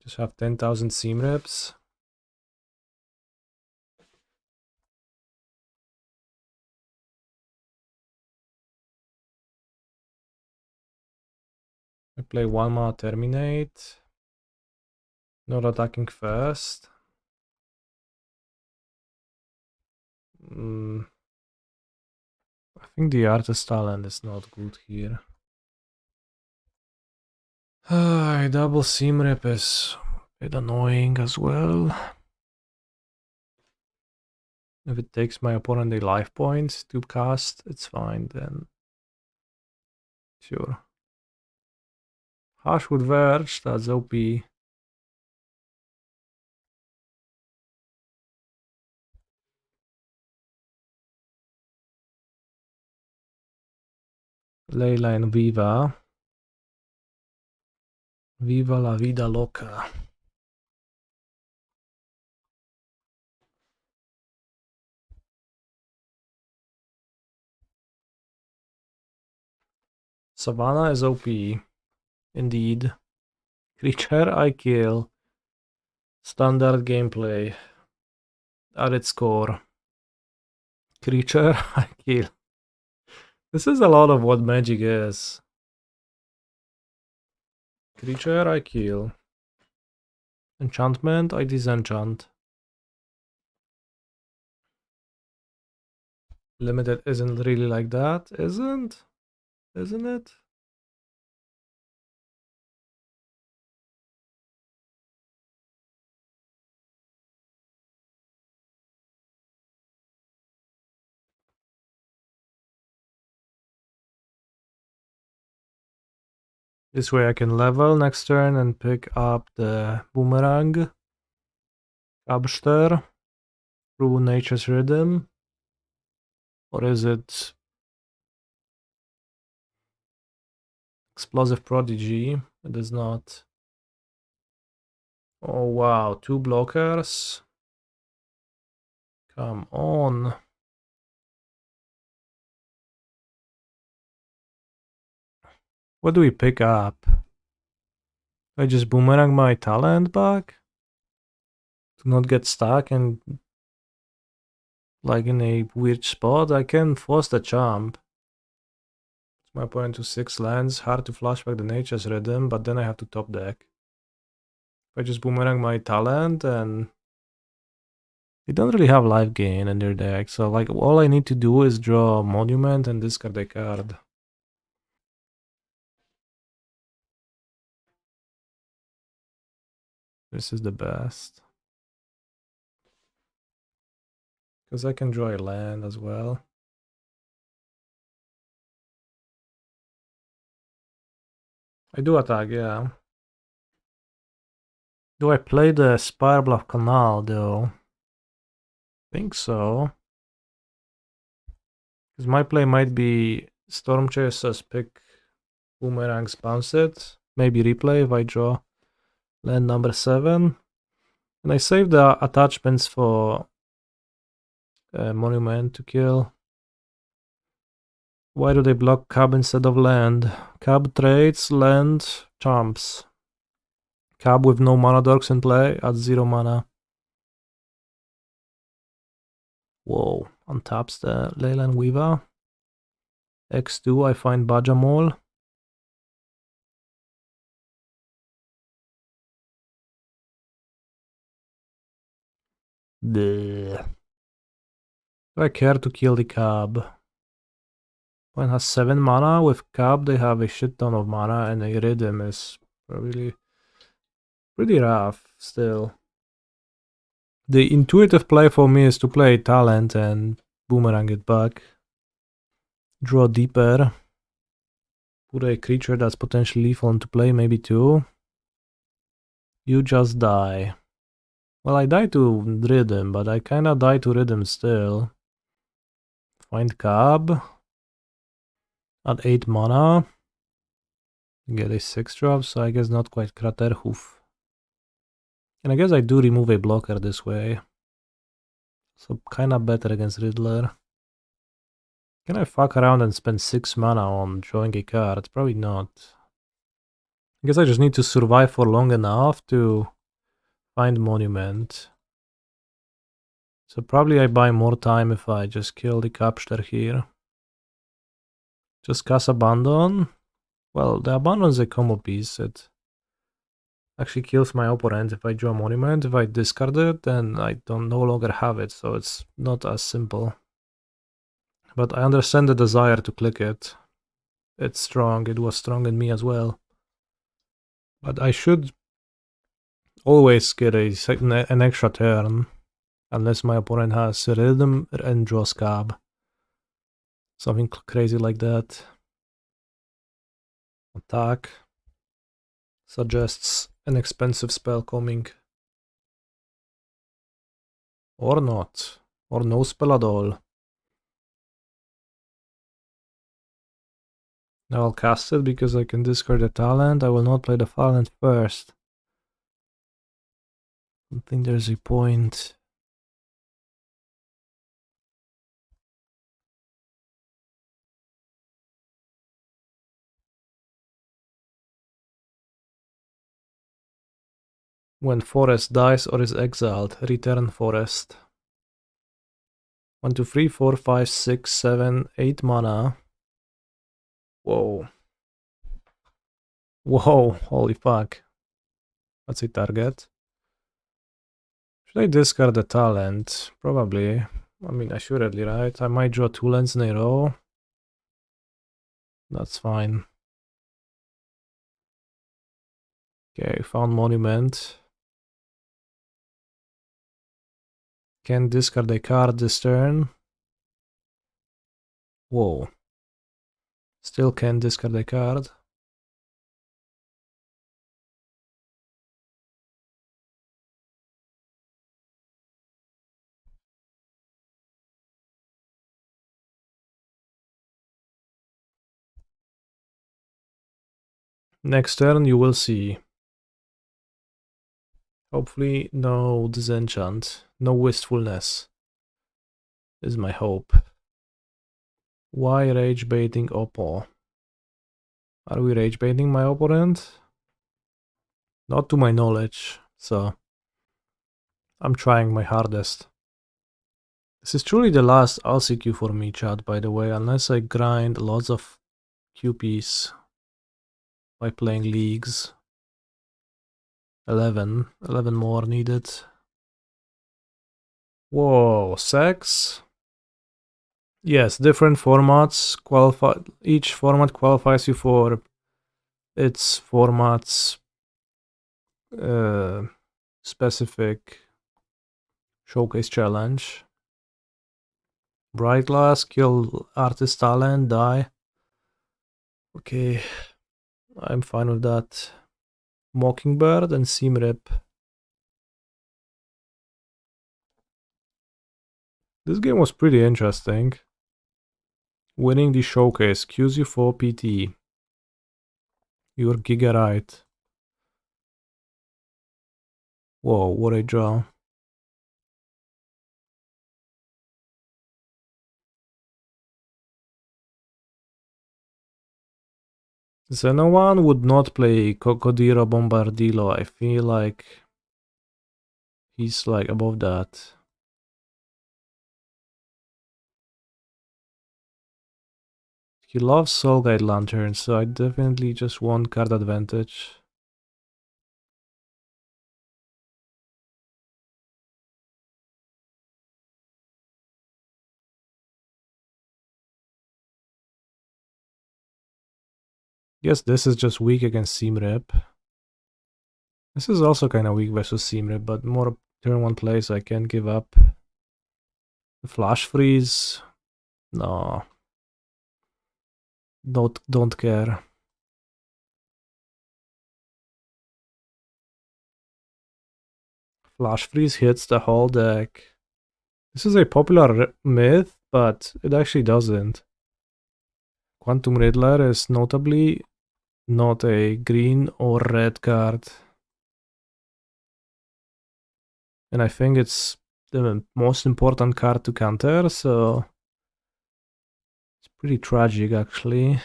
Just have 10,000 seam rips. I play 1 mana terminate. Not attacking first. I think the artist talent is not good here. Double seam rip is a bit annoying as well. If it takes my opponent a life point to cast, it's fine then. Sure. Harshwood Verge, that's OP. Layla and Viva. Viva la vida loca. Savannah is OP. Indeed. Creature I kill. Standard gameplay. At its core. Creature I kill. This is a lot of what Magic is. Creature I kill. Enchantment I disenchant. Limited isn't really like that, isn't it? This way I can level next turn and pick up the Boomerang. Abster. Through Nature's Rhythm. Or is it Explosive Prodigy? It is not. Oh wow, 2 blockers. Come on. What do we pick up? I just boomerang my talent back to not get stuck and like in a weird spot. I can force the champ. My opponent to 6 lands, hard to flashback the Nature's Rhythm, but then I have to top deck. If I just boomerang my talent, and they don't really have life gain in their deck, so like all I need to do is draw a monument and discard a card. This is the best. Because I can draw a land as well. I do attack, yeah. Do I play the Spirebluff Canal though? Think so. Because my play might be Stormchaser's pick Boomerang's bounce it. Maybe replay if I draw land number 7. And I save the attachments for monument to kill. Why do they block cab instead of land? Cab trades, land, champs. Cab with no mana dorks in play at 0 mana. Whoa, untaps the Leyland Weaver. X2, I find Bajamol. Do I care to kill the cab? One has 7 mana. With cab, they have a shit ton of mana, and a rhythm is probably pretty rough still. The intuitive play for me is to play talent and boomerang it back. Draw deeper. Put a creature that's potentially lethal into play, maybe 2. You just die. Well, I die to rhythm, but I kinda die to rhythm still. Find cab. At 8 mana. Get a 6-drop, so I guess not quite Kraterhoof. And I guess I do remove a blocker this way. So kinda better against Riddler. Can I fuck around and spend 6 mana on drawing a card? Probably not. I guess I just need to survive for long enough to find monument. So probably I buy more time if I just kill the Capster here. Just cast Abandon. Well, the Abandon is a combo piece. It actually kills my opponent if I draw a monument. If I discard it, then I don't no longer have it, so it's not as simple. But I understand the desire to click it. It's strong, it was strong in me as well. But I should always get an extra turn, unless my opponent has Rhythm and draws cab. Something crazy like that. Attack. Suggests an expensive spell coming. Or not. Or no spell at all. Now I'll cast it because I can discard the talent. I will not play the talent first. I don't think there's a point. When Forest dies or is exiled, return Forest. 1, 2, 3, 4, 5, 6, 7, 8 mana. Whoa. Whoa, holy fuck. That's a target. Should I discard the talent? Probably. I mean, assuredly, right? I might draw 2 lands in a row. That's fine. Okay, found monument. Can discard a card this turn. Whoa. Still can discard a card. Next turn you will see. Hopefully no disenchant, no wistfulness is my hope. Why rage baiting Oppo? Are we rage baiting my opponent? Not to my knowledge, so I'm trying my hardest. This is truly the last LCQ for me, chat, by the way, unless I grind lots of QPs by playing leagues. 11 more needed. Whoa, sex? Yes, different formats qualify. Each format qualifies you for its format's specific showcase challenge. Bright glass, kill artist talent, die. Okay, I'm fine with that. Mockingbird and Seam Rip. This game was pretty interesting. Winning the showcase queues you for PT. You're giga right. Whoa, what a draw. Xenovan would not play Cocodiro Bombardilo. I feel like he's like above that. He loves Soul Guide Lantern, so I definitely just want card advantage. Guess this is just weak against Seam Rip. This is also kind of weak versus Seam Rip, but more turn 1 play, so I can't give up. The Flashfreeze. No. Don't care. Flashfreeze hits the whole deck. This is a popular myth, but it actually doesn't. Quantum Riddler is notably not a green or red card. And I think it's the most important card to counter, so it's pretty tragic actually.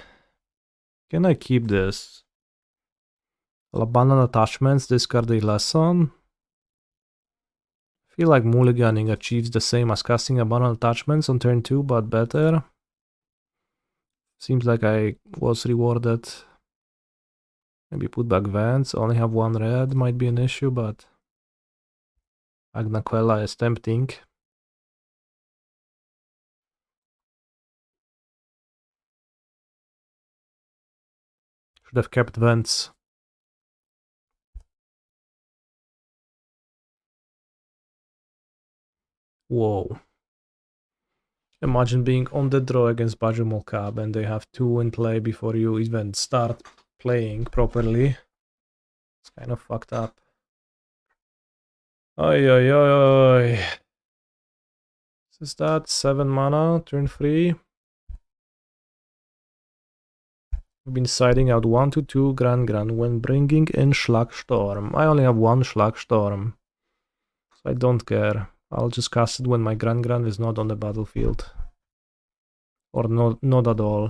Can I keep this? I'll abandon attachments, discard a lesson. I feel like mulliganing achieves the same as casting abandon attachments on turn 2, but better. Seems like I was rewarded. Maybe put back Vents, only have 1 red, might be an issue, but Agna Qel'a is tempting. Should have kept Vents. Whoa. Imagine being on the draw against Bajumol Cab and they have 2 in play before you even start playing properly. It's kind of fucked up. Oi, oi, oi, oi. Is that 7 mana, turn 3? We've been siding out 1 to 2 Gran-Gran when bringing in Slagstorm. I only have 1 Slagstorm, so I don't care. I'll just cast it when my Gran-Gran is not on the battlefield. Or not at all.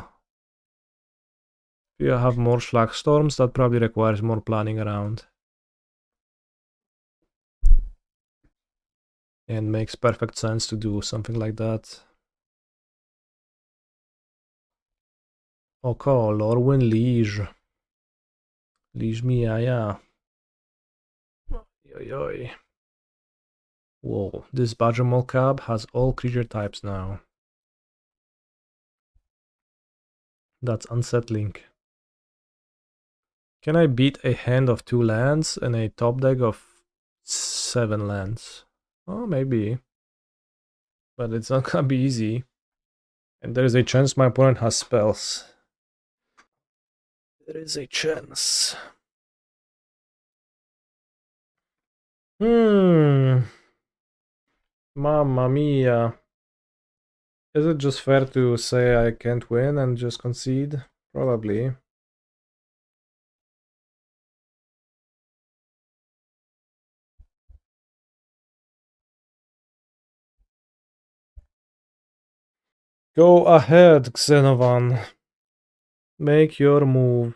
If you have more Slagstorms, that probably requires more planning around. And makes perfect sense to do something like that. Okay, Lorwyn Liege. Liege me, yeah. Oi, oi. Whoa, this Bajamol Cab has all creature types now. That's unsettling. Can I beat a hand of 2 lands and a top deck of 7 lands? Oh, maybe. But it's not gonna be easy. And there is a chance my opponent has spells. There is a chance. Mamma mia. Is it just fair to say I can't win and just concede? Probably. Go ahead, Xenovan. Make your move.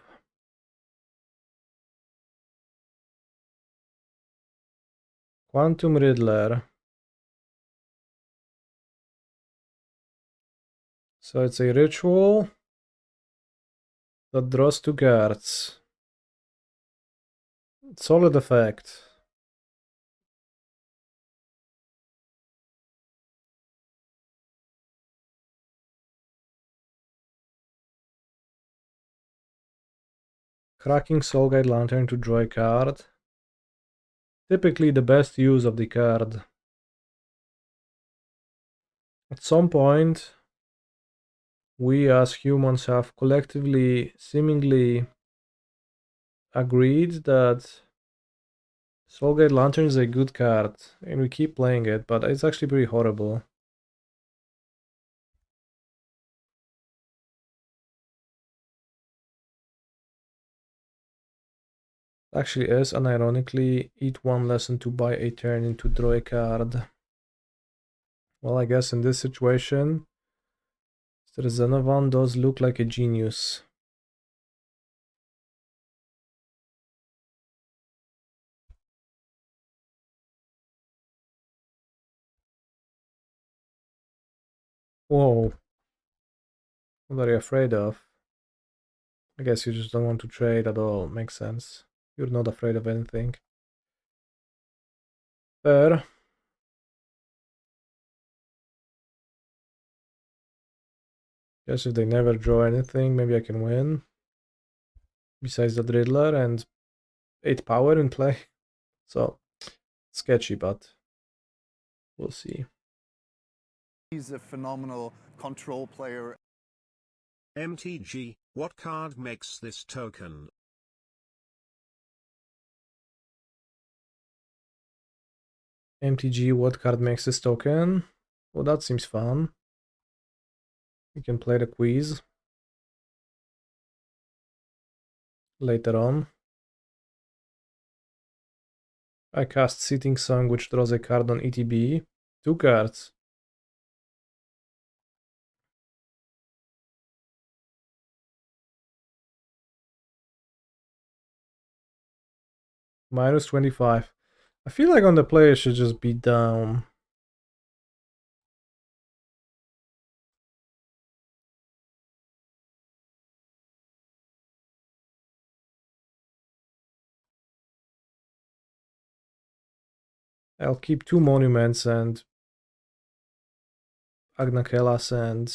Quantum Riddler. So it's a ritual that draws 2 cards. Solid effect. Cracking Soulguide Lantern to draw a card. Typically the best use of the card. At some point, we as humans have collectively, seemingly agreed that Soulguide Lantern is a good card, and we keep playing it, but it's actually pretty horrible. Actually is, and ironically, eat 1 lesson to buy a turn into draw a card. Well, I guess in this situation, Zenovan does look like a genius. Whoa. What are you afraid of? I guess you just don't want to trade at all. Makes sense. You're not afraid of anything. Fair. Guess if they never draw anything, maybe I can win. Besides the Riddler and 8 power in play. So, sketchy, but we'll see. He's a phenomenal control player. MTG, what card makes this token? MTG, what card makes this token? Well, that seems fun. We can play the quiz later on. I cast Sitting Song, which draws a card on ETB. 2 cards. Minus 25. I feel like on the play it should just be down. I'll keep 2 monuments and Agna Qel'as and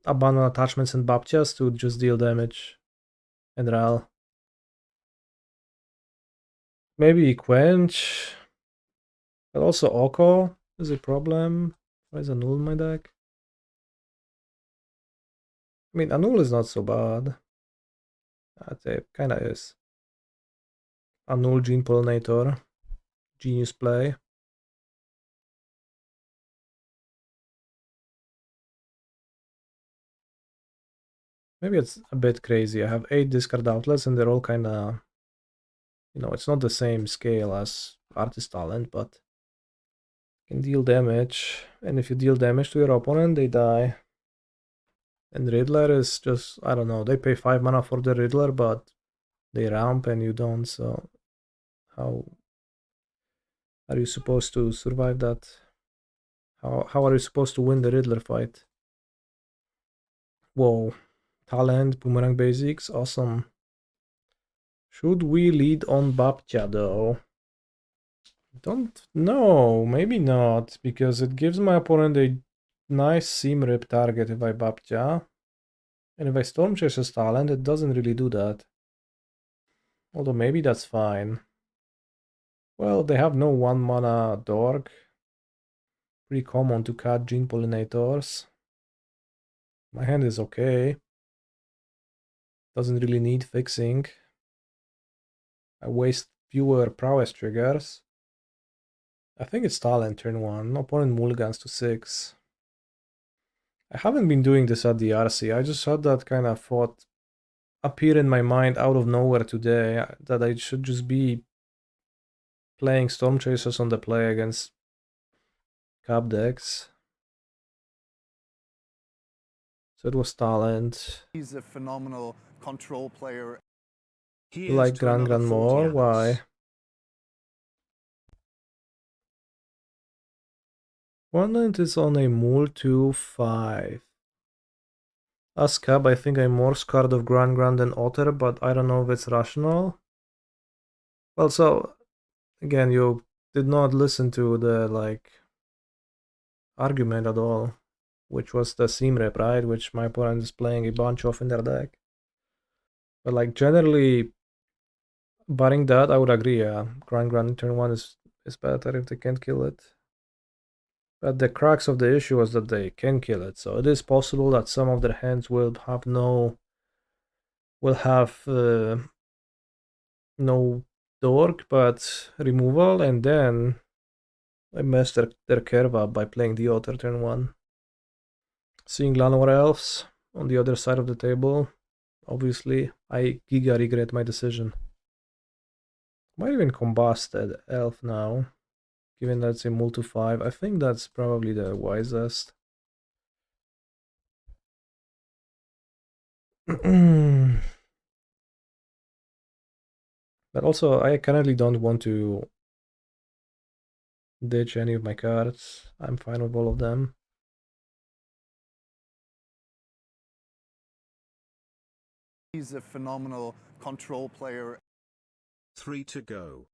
abandon attachments and Baptias to just deal damage and Ral. Maybe Quench, but also Oko is a problem. Why is Annul in my deck? I mean, Annul is not so bad. It kinda is. Annul Gene Pollinator. Genius play. Maybe it's a bit crazy. I have 8 discard outlets and they're all kinda... You know, it's not the same scale as Artist Talent, but can deal damage. And if you deal damage to your opponent, they die. And Riddler is just, I don't know, they pay 5 mana for the Riddler, but they ramp and you don't, so how are you supposed to survive that? How are you supposed to win the Riddler fight? Whoa. Talent, Boomerang Basics, awesome. Should we lead on Baptia though? Don't know, maybe not, because it gives my opponent a nice seam rip target if I Baptia. And if I Stormchaser's Talent, it doesn't really do that. Although maybe that's fine. Well, they have no 1 mana Dork. Pretty common to cut Gene Pollinators. My hand is okay. Doesn't really need fixing. I waste fewer prowess triggers. I think it's Talent turn 1. Opponent mulligans to 6. I haven't been doing this at the RC. I just had that kind of thought appear in my mind out of nowhere today that I should just be playing Stormchasers on the play against Cap decks. So it was Talent. He's a phenomenal control player. Here's You like to another Gran-Gran 40 more? annus. Why? Opponent is on a mul 2-5. As cab, I think I'm more scared of Gran-Gran than Otter, but I don't know if it's rational. Well, so, again, you did not listen to the, like, argument at all, which was the seam rep, right? Which my opponent is playing a bunch of in their deck. But, like, generally, barring that, I would agree, yeah. Gran-Gran turn 1 is better if they can't kill it. But the crux of the issue was that they can kill it, so it is possible that some of their hands will have no dork, but removal, and then I messed their curve up by playing the Otter turn 1. Seeing Llanowar Elves on the other side of the table, obviously, I giga regret my decision. Might even combusted Elf now, given that it's a mul 2-5. I think that's probably the wisest. But also, I currently don't want to ditch any of my cards. I'm fine with all of them. He's a phenomenal control player. 3 to go.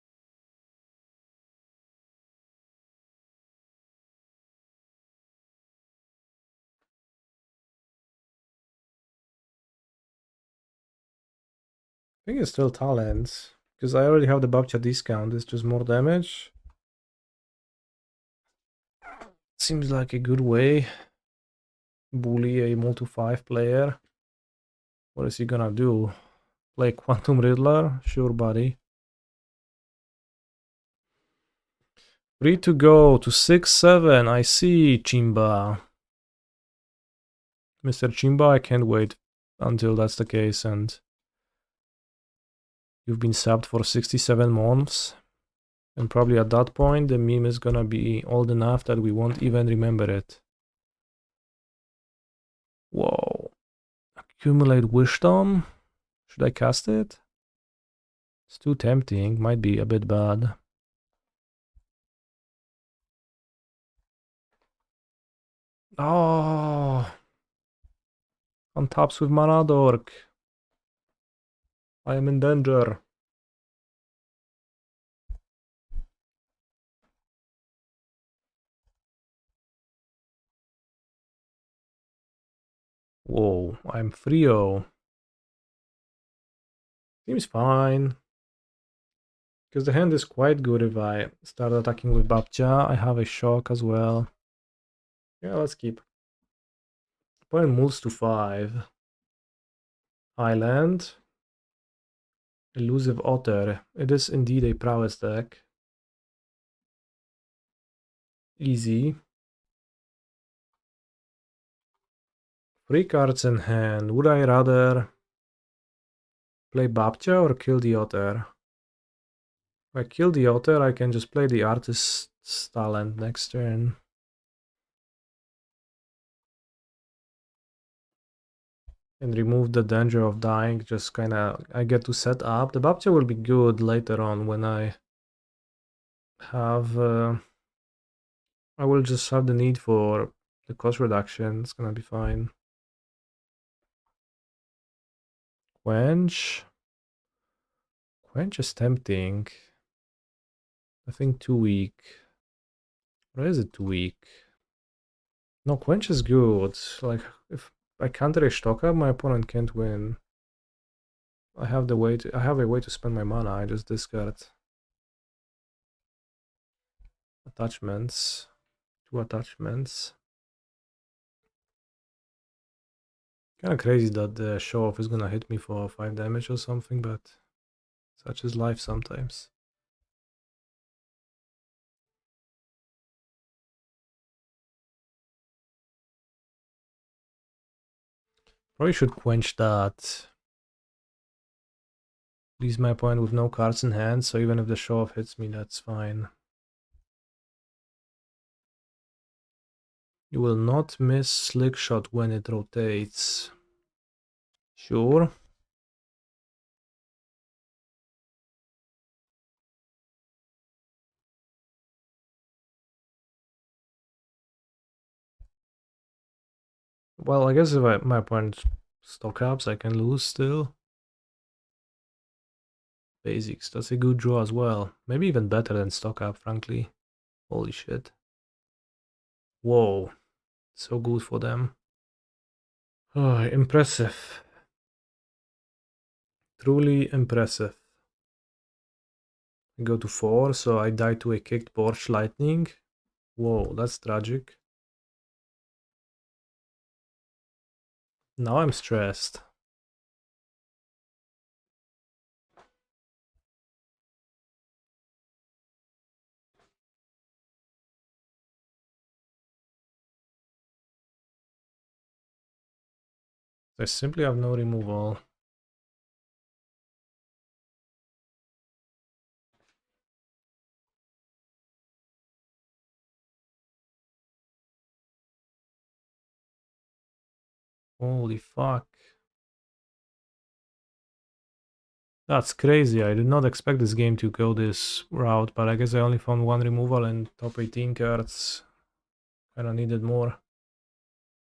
I think it's still talents, because I already have the Babcha discount, it's just more damage. Seems like a good way. Bully a mul 2-5 player. What is he gonna do? Play Quantum Riddler? Sure, buddy. 3 to go to 6-7. I see, Chimba. Mr. Chimba, I can't wait until that's the case and you've been subbed for 67 months. And probably at that point, the meme is gonna be old enough that we won't even remember it. Whoa. Accumulate Wisdom? Should I cast it? It's too tempting. Might be a bit bad. Oh. On tops with Mana Dork. I am in danger. Whoa, I'm Frio. Seems fine. Because the hand is quite good if I start attacking with Babcha. I have a shock as well. Yeah, let's keep. Opponent moves to 5. Island. Elusive Otter. It is indeed a prowess deck. Easy. 3 cards in hand. Would I rather play Babcha or kill the Otter? If I kill the Otter, I can just play the Artist's Talent next turn. And remove the danger of dying, just kinda, I get to set up. The Babcha will be good later on when I have, I will just have the need for the cost reduction, it's gonna be fine. Quench. Quench is tempting. I think too weak. Or is it too weak? No, Quench is good. Like, if I counter a stock up, my opponent can't win. I have a way to spend my mana, I just discard attachments. 2 attachments. Kinda crazy that the show off is gonna hit me for 5 damage or something, but such is life sometimes. Probably should quench that. Leaves my opponent with no cards in hand, so even if the show off hits me, that's fine. You will not miss Slick Shot when it rotates. Sure. Well, I guess if my opponent stock ups, I can lose still. Basics, that's a good draw as well. Maybe even better than stock up, frankly. Holy shit. Whoa. So good for them. Oh, impressive. Truly impressive. I go to 4, so I die to a kicked Borch Lightning. Whoa, that's tragic. Now I'm stressed. I simply have no removal. Holy fuck. That's crazy. I did not expect this game to go this route, but I guess I only found one removal and top 18 cards. Kinda needed more.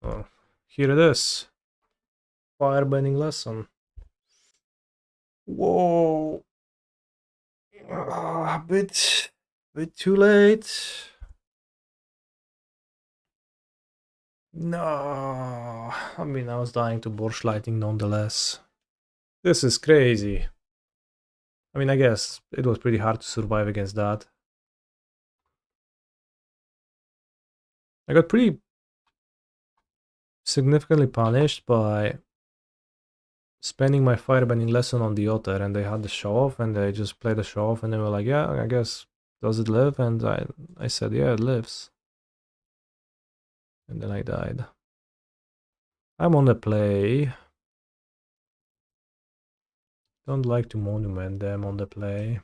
Oh, here it is. Firebending Lesson. Whoa. A bit too late. No. I mean, I was dying to Borch Lightning nonetheless. This is crazy. I mean, I guess it was pretty hard to survive against that. I got pretty significantly punished by spending my Firebending Lesson on the Otter, and they had the show off, and they just played the show off, and they were like, yeah, I guess, does it live? And I said, yeah, it lives. And then I died. I'm on the play. Don't like to monument them on the play.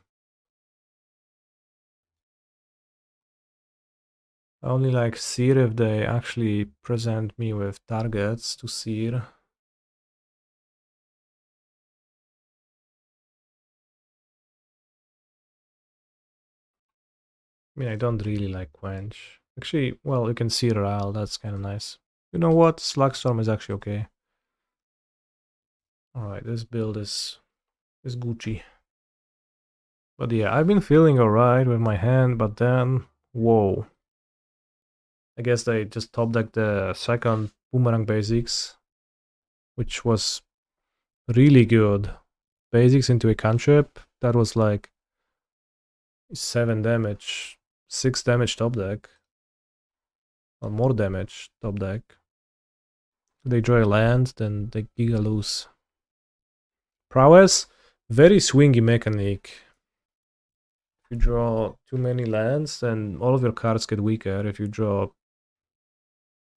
I only like Sear if they actually present me with targets to Sear. I mean, I don't really like Quench. Actually, well, you can Sear Ral, that's kind of nice. You know what? Slagstorm is actually okay. Alright, this build is Gucci. But yeah, I've been feeling alright with my hand, but then, whoa. I guess they just top decked the second Boomerang Basics, which was really good. Basics into a cantrip, that was like 7 damage, 6 damage top deck. Or more damage top deck. They draw a land, then they giga lose. Prowess, very swingy mechanic. If you draw too many lands, then all of your cards get weaker. If you draw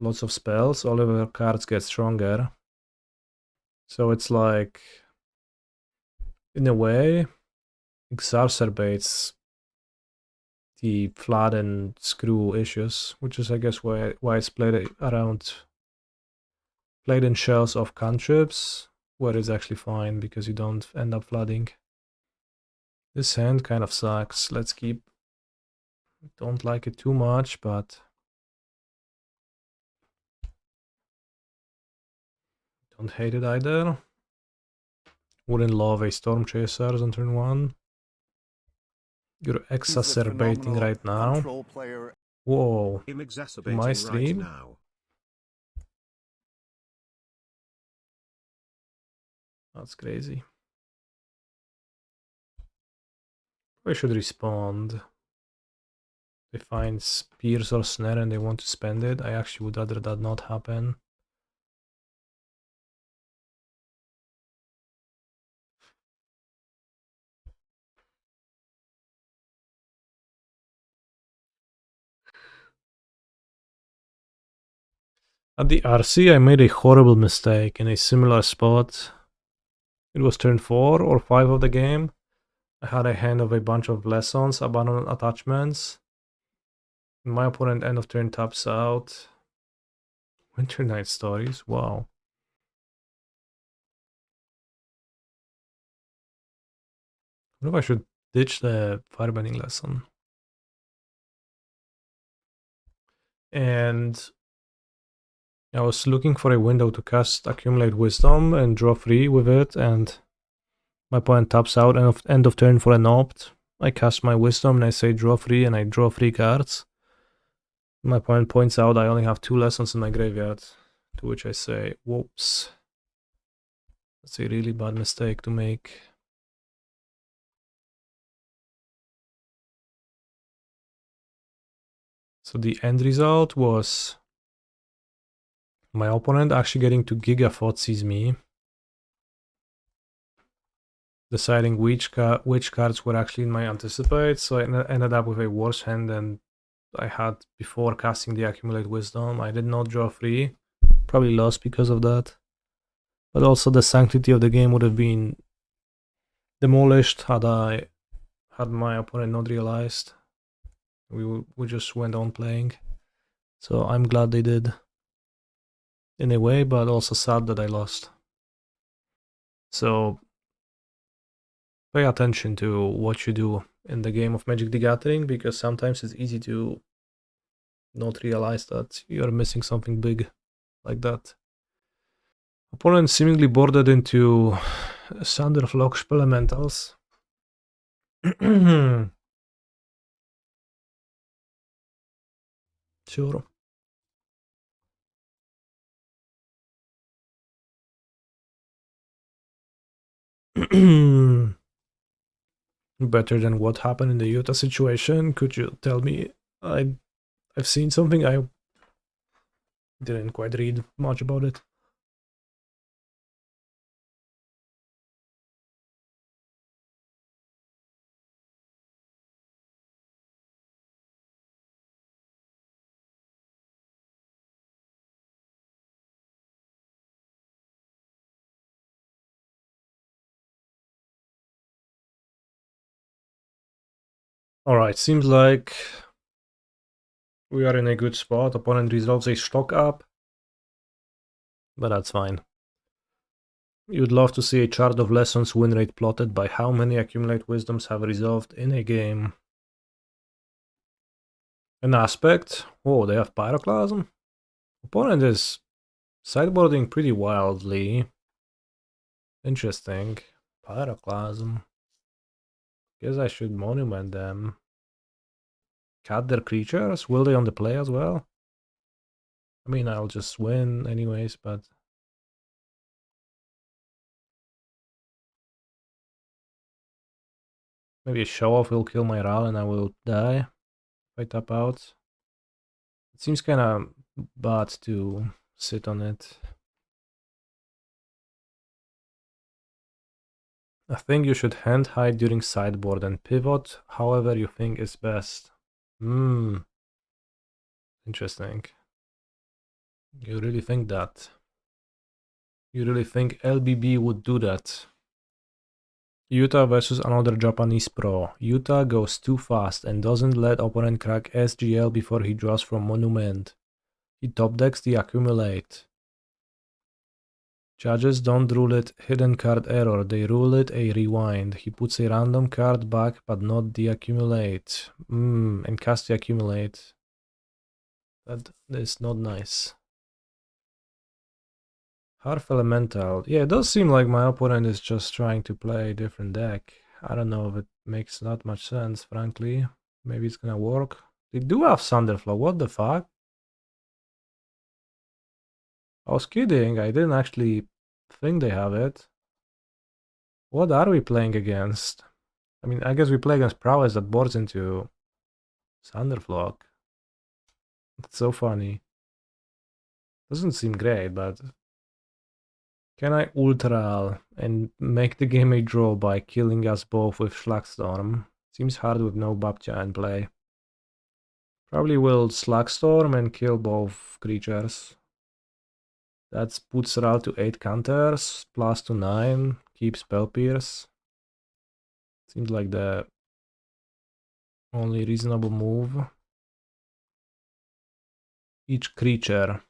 lots of spells, all of your cards get stronger. So it's like, in a way, exacerbates the flat and screw issues, which is, I guess, why it's played around, played in shells of cantrips, where it's actually fine because you don't end up flooding. This hand kind of sucks. Let's keep. Don't like it too much, but don't hate it either. Wouldn't love a Stormchaser on turn 1. You're exacerbating right now. Whoa. I'm To exacerbating my right stream? now. That's crazy. I should respond. They find Spears or Snare and they want to spend it. I actually would rather that not happen. At the RC, I made a horrible mistake in a similar spot. It was turn 4 or 5 of the game. I had a hand of a bunch of lessons, abandoned attachments. My opponent end of turn taps out. Winter Night Stories, wow. I wonder if I should ditch the Firebending Lesson. And I was looking for a window to cast Accumulate Wisdom and draw 3 with it, and my opponent taps out end of turn for an opt. I cast my Wisdom and I say draw 3 and I draw 3 cards. My opponent points out I only have 2 lessons in my graveyard, to which I say, whoops. That's a really bad mistake to make. So the end result was my opponent actually getting to Giga Fotzies me, deciding which cards were actually in my anticipate, so I ended up with a worse hand than I had before casting the Accumulate Wisdom. I did not draw 3, probably lost because of that. But also the sanctity of the game would have been demolished had my opponent not realized. We just went on playing. So I'm glad they did. In a way, but also sad that I lost. So pay attention to what you do in the game of Magic the Gathering, because sometimes it's easy to not realize that you're missing something big like that. Opponent seemingly boarded into Sanderflock Spelementals. Sure. Better than what happened in the Utah situation. Could you tell me? I've seen something. I didn't quite read much about it. Alright, seems like we are in a good spot. Opponent resolves a stock up, but that's fine. You'd love to see a chart of lessons win rate plotted by how many Accumulate Wisdoms have resolved in a game. An aspect. Oh, they have Pyroclasm. Opponent is sideboarding pretty wildly. Interesting. Pyroclasm. Guess I should monument them. Cut their creatures? Will they on the play as well? I mean, I'll just win anyways, but... Maybe a show-off will kill my Ral and I will die if I tap out. It seems kinda bad to sit on it. I think you should hand hide during sideboard and pivot however you think is best. Interesting. You really think that? You really think LBB would do that? Utah versus another Japanese pro. Utah goes too fast and doesn't let opponent crack SGL before he draws from Monument. He top decks the Accumulate. Judges don't rule it hidden card error, they rule it a rewind. He puts a random card back but not the Accumulate. And cast the Accumulate. That is not nice. Half Elemental. Yeah, it does seem like my opponent is just trying to play a different deck. I don't know if it makes that much sense, frankly. Maybe it's gonna work. They do have Thunderflow, what the fuck? I was kidding, I didn't actually think they have it. What are we playing against? I mean, I guess we play against Prowess that boards into Thunderflock. It's so funny. Doesn't seem great, but... Can I Ultral and make the game a draw by killing us both with Slagstorm? Seems hard with no Babcha in play. Probably will Slagstorm and kill both creatures. That puts Ral to 8 counters, plus to 9, keep Spell Pierce. Seems like the only reasonable move. Each creature.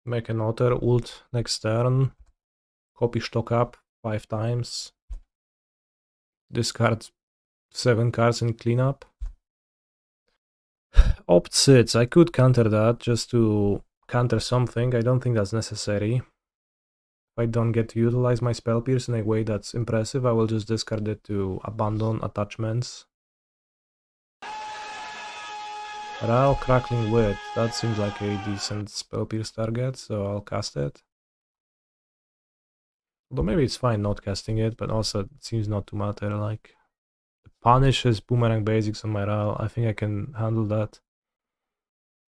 make another ult next turn, copy stock up 5 times, discard 7 cards in cleanup. Opposites, I could counter that just to counter something. I don't think that's necessary. If I don't get to utilize my Spell Pierce in a way that's impressive, I will just discard it to abandon attachments. Now Crackling Wit, that seems like a decent Spell Pierce target, so I'll cast it. Although maybe it's fine not casting it, but also it seems not to matter. Like, punishes Boomerang Basics on my Ral. I think I can handle that.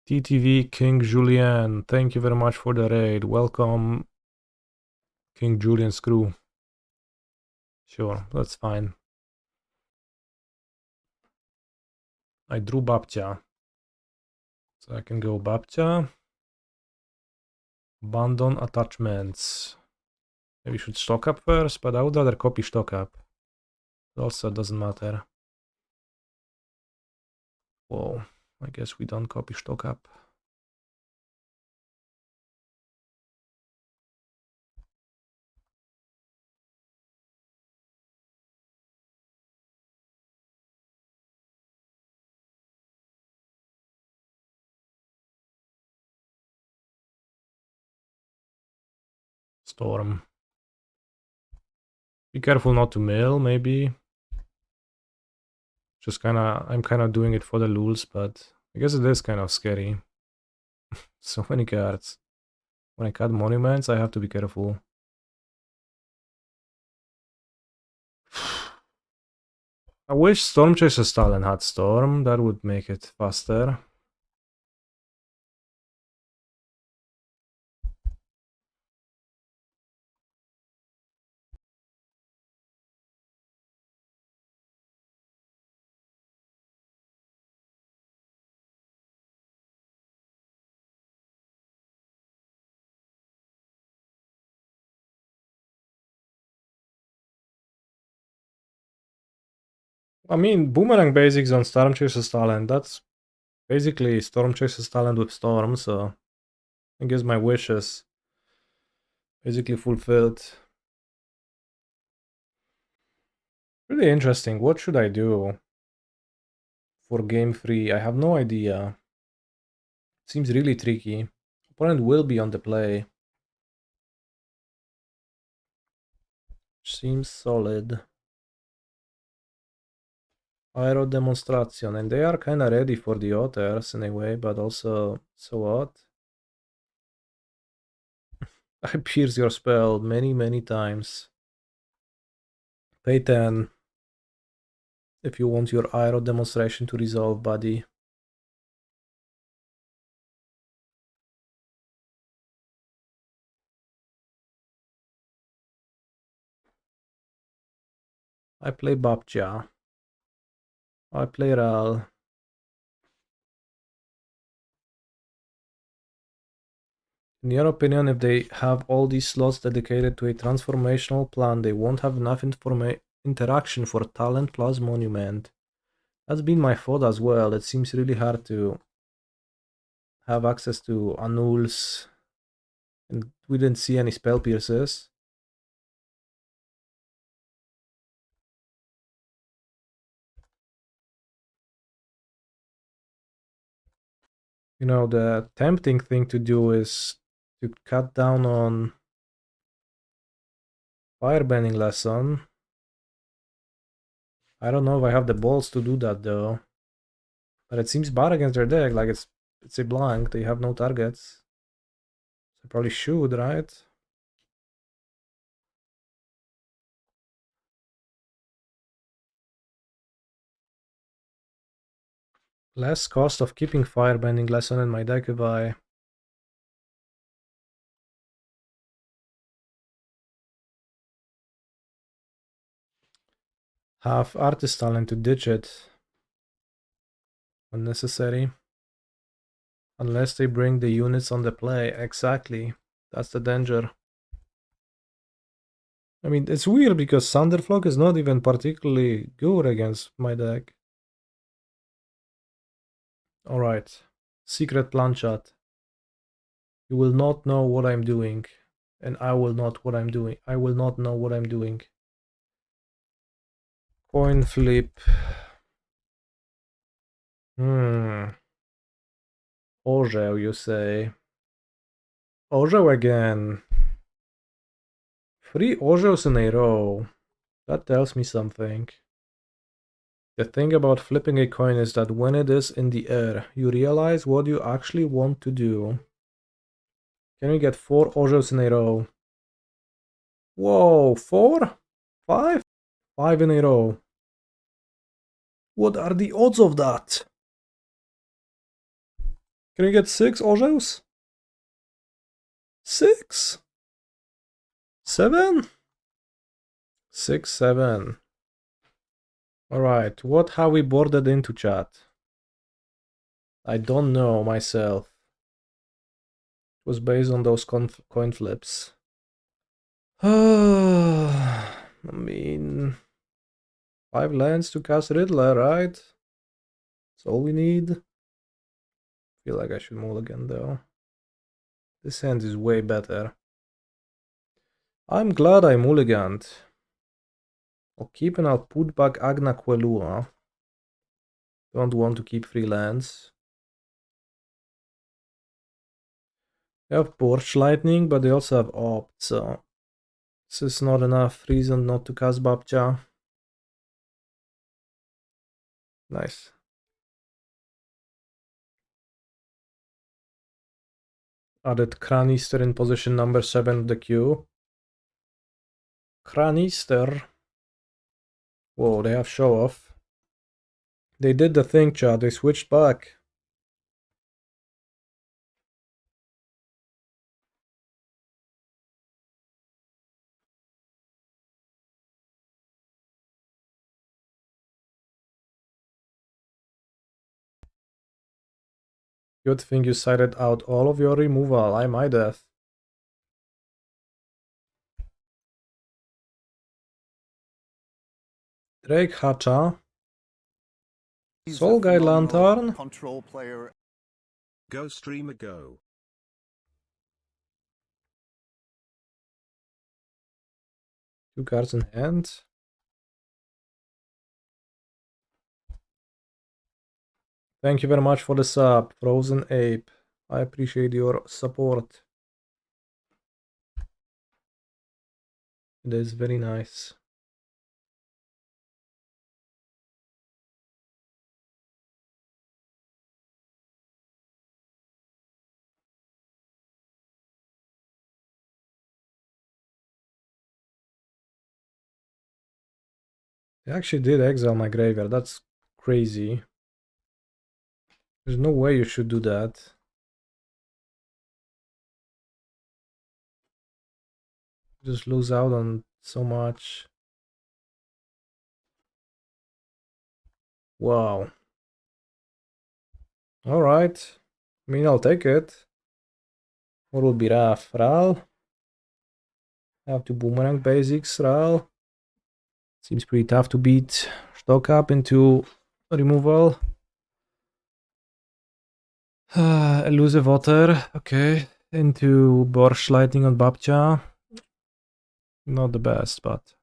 TTV King Julian, thank you very much for the raid. Welcome, King Julian's crew. Sure, that's fine. I drew Babcia. So I can go Babcia. Abandon attachments. Maybe we should stock up first, but I would rather copy stock up. It also doesn't matter. Whoa, I guess we don't copy stock up. Storm. Be careful not to mill, maybe. Just I'm kinda doing it for the lulz, but I guess it is kind of scary. So many cards. When I cut monuments, I have to be careful. I wish Stormchaser Talon had Storm, that would make it faster. I mean, Boomerang Basics on Stormchaser's Talent, that's basically Stormchaser's Talent with Storm, so I guess my wish is basically fulfilled. Really interesting. What should I do for game 3? I have no idea. Seems really tricky. Opponent will be on the play. Seems solid. Aero Demonstration, and they are kinda ready for the otters in a way, but also, so what? I pierce your spell many times. Pay 10 if you want your Aero Demonstration to resolve, buddy. I play Babcia. I play Ral. In your opinion, if they have all these slots dedicated to a transformational plan, they won't have enough interaction for talent plus monument. That's been my thought as well. It seems really hard to have access to Annuls, and we didn't see any spell pierces. You know, the tempting thing to do is to cut down on Firebending Lesson. I don't know if I have the balls to do that though. But it seems bad against their deck, like it's a blank, they have no targets. So I probably should, right? Less cost of keeping Firebending Lesson in my deck if I have Artist Talent to ditch it. Unnecessary. Unless they bring the units on the play. Exactly. That's the danger. I mean, it's weird because Thunderflock is not even particularly good against my deck. Alright. Secret Plan Chat. You will not know what I'm doing. And I will not what I'm doing. I will not know what I'm doing. Coin flip. Orzeł, you say. Orzeł again. 3 Orzełs in a row. That tells me something. The thing about flipping a coin is that when it is in the air, you realize what you actually want to do. Can we get 4 Orzełs in a row? Whoa, 4? 5? 5 in a row. What are the odds of that? Can we get 6 Orzełs? 6? 7? 6, 7. Alright, what have we boarded into, chat? I don't know myself. It was based on those coin flips. I mean, 5 lands to cast Riddler, right? That's all we need. Feel like I should mulligan though. This hand is way better. I'm glad I mulliganed. I'll keep and I'll put back Agna Qel'a. Don't want to keep 3 lands. They have Porch Lightning, but they also have Opt, so this is not enough reason not to cast Babcha. Nice. Added Kanister in position number 7 of the queue. Kanister. Whoa, they have show off. They did the thing, chat. They switched back. Good thing you cited out all of your removal. I might have. Drake Hacha. Soul Guide Lantern. Control player. Go streamer go. Two cards in hand. Thank you very much for the sub, Frozen Ape. I appreciate your support. It is very nice. They actually did exile my graveyard. That's crazy. There's no way you should do that. Just lose out on so much. Wow. Alright. I mean, I'll take it. What will be Raf? Ral? Have to Boomerang Basics, Ral. Seems pretty tough to beat Stock Up into removal. Elusive Otter, okay. Into Borsch Lightning on Babcha. Not the best, but...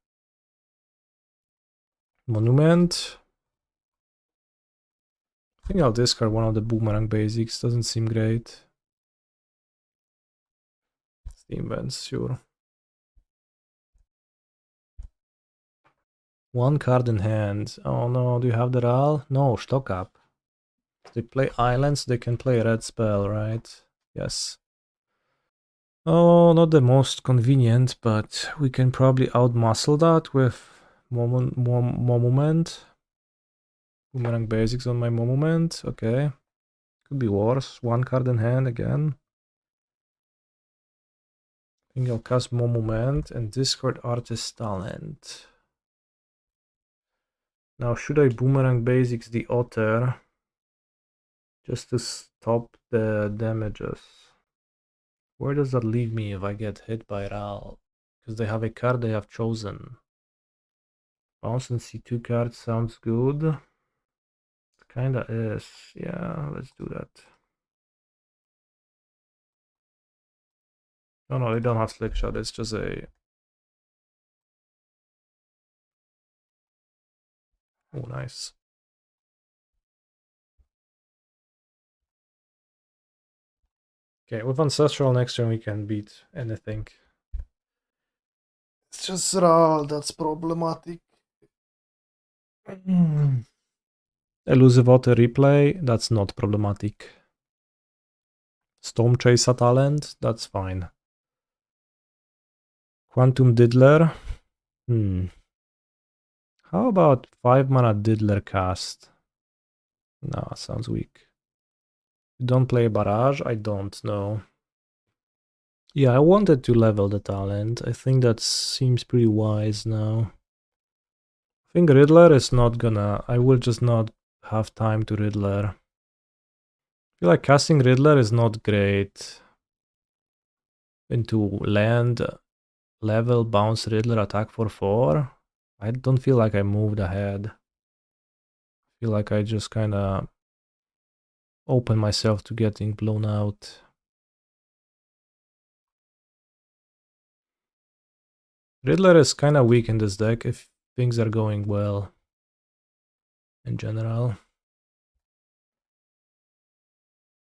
Monument. I think I'll discard one of the Boomerang Basics, doesn't seem great. Steam Vents, sure. One card in hand. Oh no, do you have the Ral? No, Stock Up. If they play islands, they can play a red spell, right? Yes. Oh, not the most convenient, but we can probably outmuscle that with more movement. Boomerang Basics on my movement. Okay. Could be worse. One card in hand again. I think I'll cast Moment and discard Artist Talent. Now, should I Boomerang Basics the Otter just to stop the damages? Where does that leave me if I get hit by Ral? Because they have a card they have chosen. Bounce and see 2 cards sounds good. It kinda is. Yeah, let's do that. No, they don't have Slingshot, it's just a... Oh, nice. Okay, with Ancestral next turn we can beat anything. It's just Ral that's problematic. Elusive Auto Replay, that's not problematic. Stormchaser talent, that's fine. Quantum Riddler. How about 5 mana Diddler cast? No, sounds weak. You don't play Barrage? I don't know. Yeah, I wanted to level the talent. I think that seems pretty wise now. I think Riddler is not gonna... I will just not have time to Riddler. I feel like casting Riddler is not great. Into land, level, bounce Riddler, attack for 4. I don't feel like I moved ahead. I feel like I just kinda open myself to getting blown out. Riddler is kinda weak in this deck if things are going well in general.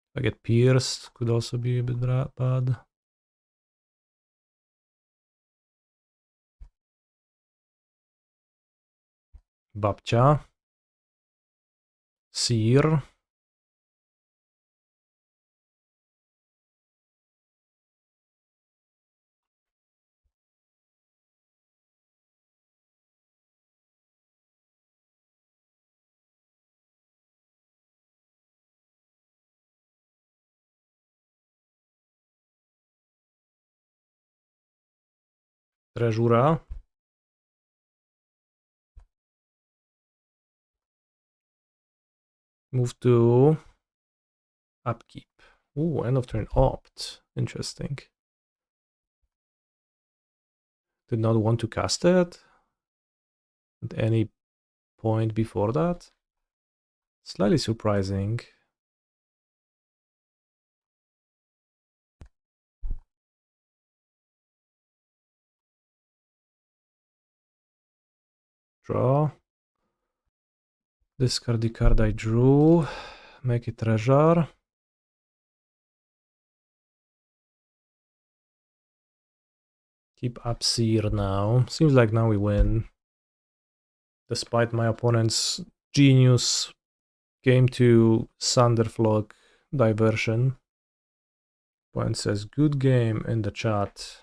If I get pierced, could also be a bit bad. Babcha. Sear. Treasura. Move to upkeep. Ooh, end of turn opt. Interesting. Did not want to cast it at any point before that. Slightly surprising. Draw. Discard the card I drew. Make it treasure. Keep up Sear now. Seems like now we win. Despite my opponent's genius game to Thunderflock diversion. Point says good game in the chat.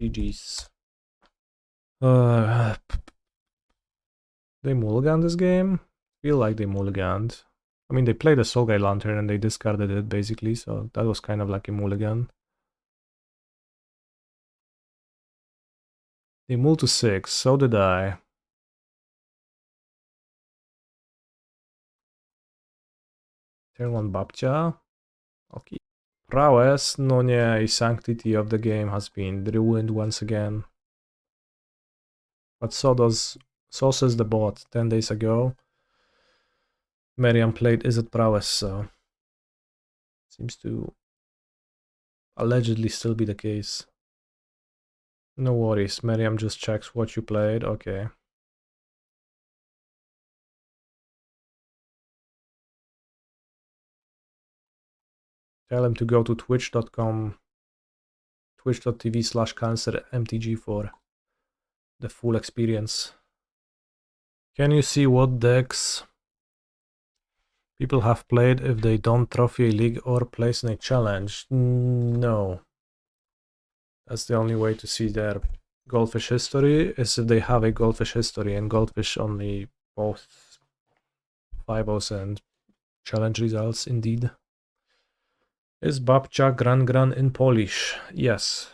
GG's. They mulliganed this game? Feel like they mulliganed. I mean, they played a Soul Guide Lantern and they discarded it basically, so that was kind of like a mulligan. They mulled to 6, so did I. Turn 1 Babcha. Okay. Prowess, no nie, sanctity of the game has been ruined once again. But so says the bot 10 days ago. Miriam played Izzet Prowess, so seems to allegedly still be the case. No worries, Miriam just checks what you played, okay. Tell him to go to twitch.com, twitch.tv/cancermtg for the full experience. Can you see what decks people have played if they don't trophy a league or place in a challenge? No. That's the only way to see their Goldfish history, is if they have a Goldfish history, and Goldfish only both 5-0s and challenge results, indeed. Is Babcha Gran-Gran in Polish? Yes.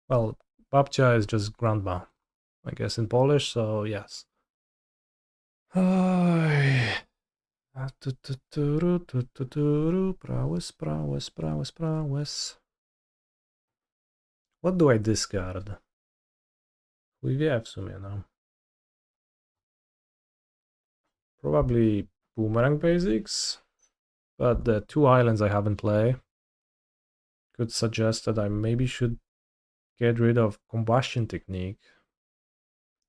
Well, Babcha is just grandma, I guess, in Polish, so yes. Prowess. What do I discard? Chuj wie w sumie, no. Probably Boomerang Basics. But the 2 islands I haven't played could suggest that I maybe should get rid of Combustion Technique.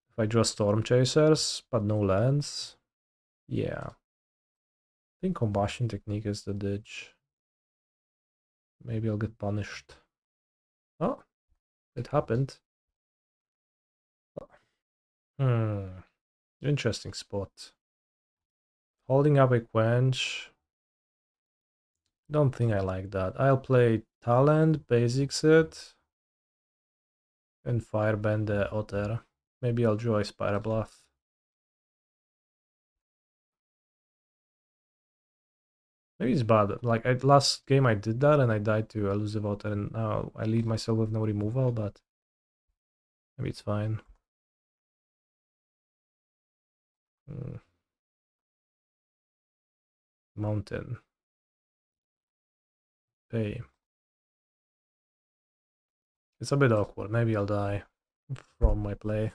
If I draw Stormchasers, but no lands, yeah. I think Combustion Technique is the ditch. Maybe I'll get punished. Oh, it happened. Interesting spot. Holding up a Quench. Don't think I like that. I'll play Talent, Basics it, and Firebend the Otter. Maybe I'll draw a Spirebluff. Maybe it's bad. Like, last game I did that and I died to Elusive Otter, and now I leave myself with no removal, but maybe it's fine. Mountain. Pay. It's a bit awkward. Maybe I'll die from my play.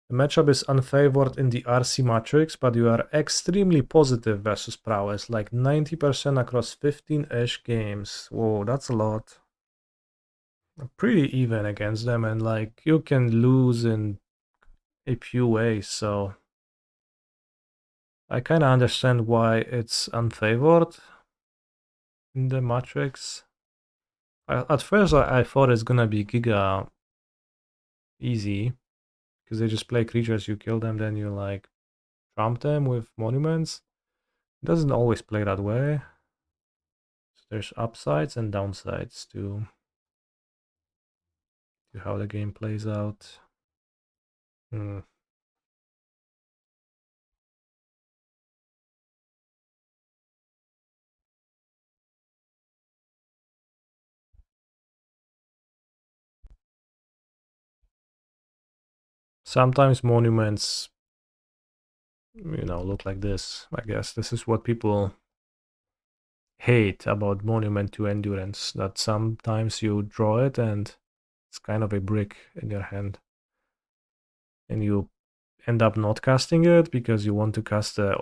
The matchup is unfavored in the RC matrix, but you are extremely positive versus prowess, like 90% across 15-ish games. Whoa, that's a lot. I'm pretty even against them, and like you can lose in a few ways, so I kind of understand why it's unfavored in the matrix. At first I thought it's gonna be giga easy, because they just play creatures, you kill them, then you like trump them with monuments. It doesn't always play that way. So there's upsides and downsides to how the game plays out. Sometimes monuments, look like this. I guess this is what people hate about Monument to Endurance, that sometimes you draw it and it's kind of a brick in your hand. And you end up not casting it because you want to cast a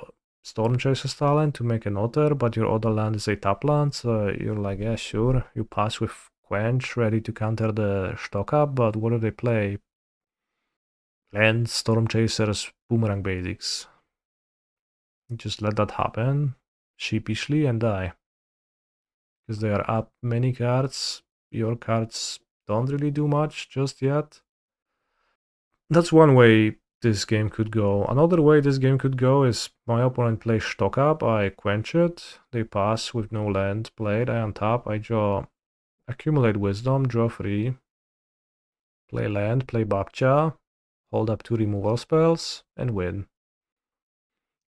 Stormchaser's talent to make an otter, but your other land is a tap land, so you're like, yeah, sure. You pass with Quench, ready to counter the stock up, but what do they play? Land Stormchaser's Boomerang Basics. You just let that happen sheepishly and die. Because they are up many cards. Your cards don't really do much just yet. That's one way this game could go. Another way this game could go is my opponent plays stock up, I quench it, they pass with no land played, I untap, I draw Accumulate Wisdom, draw 3, play land, play Babcha, hold up 2 removal spells, and win.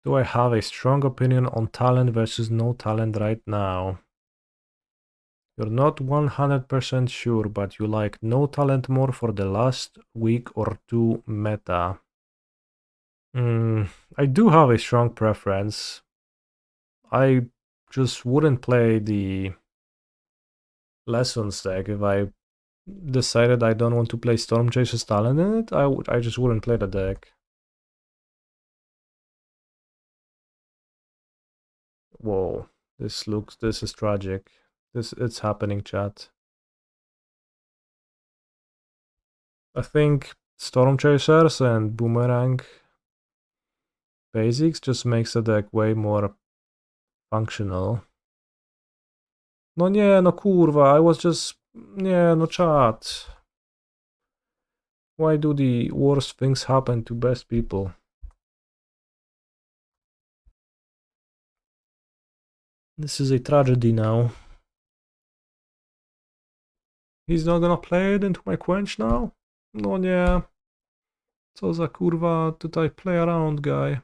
Do I have a strong opinion on talent versus no talent right now? You're not 100% sure, but you like no talent more for the last week or two meta. I do have a strong preference. I just wouldn't play the Lessons deck if I decided I don't want to play Stormchaser's talent in it. I just wouldn't play the deck. Whoa, this is tragic. It's happening, chat. I think Stormchasers and Boomerang Basics just makes the deck way more functional. No nie, no kurwa, I was just... Nie, no chat. Why do the worst things happen to best people? This is a tragedy now. He's not gonna play it into my Quench now? No nie. Co za kurwa tutaj play around guy.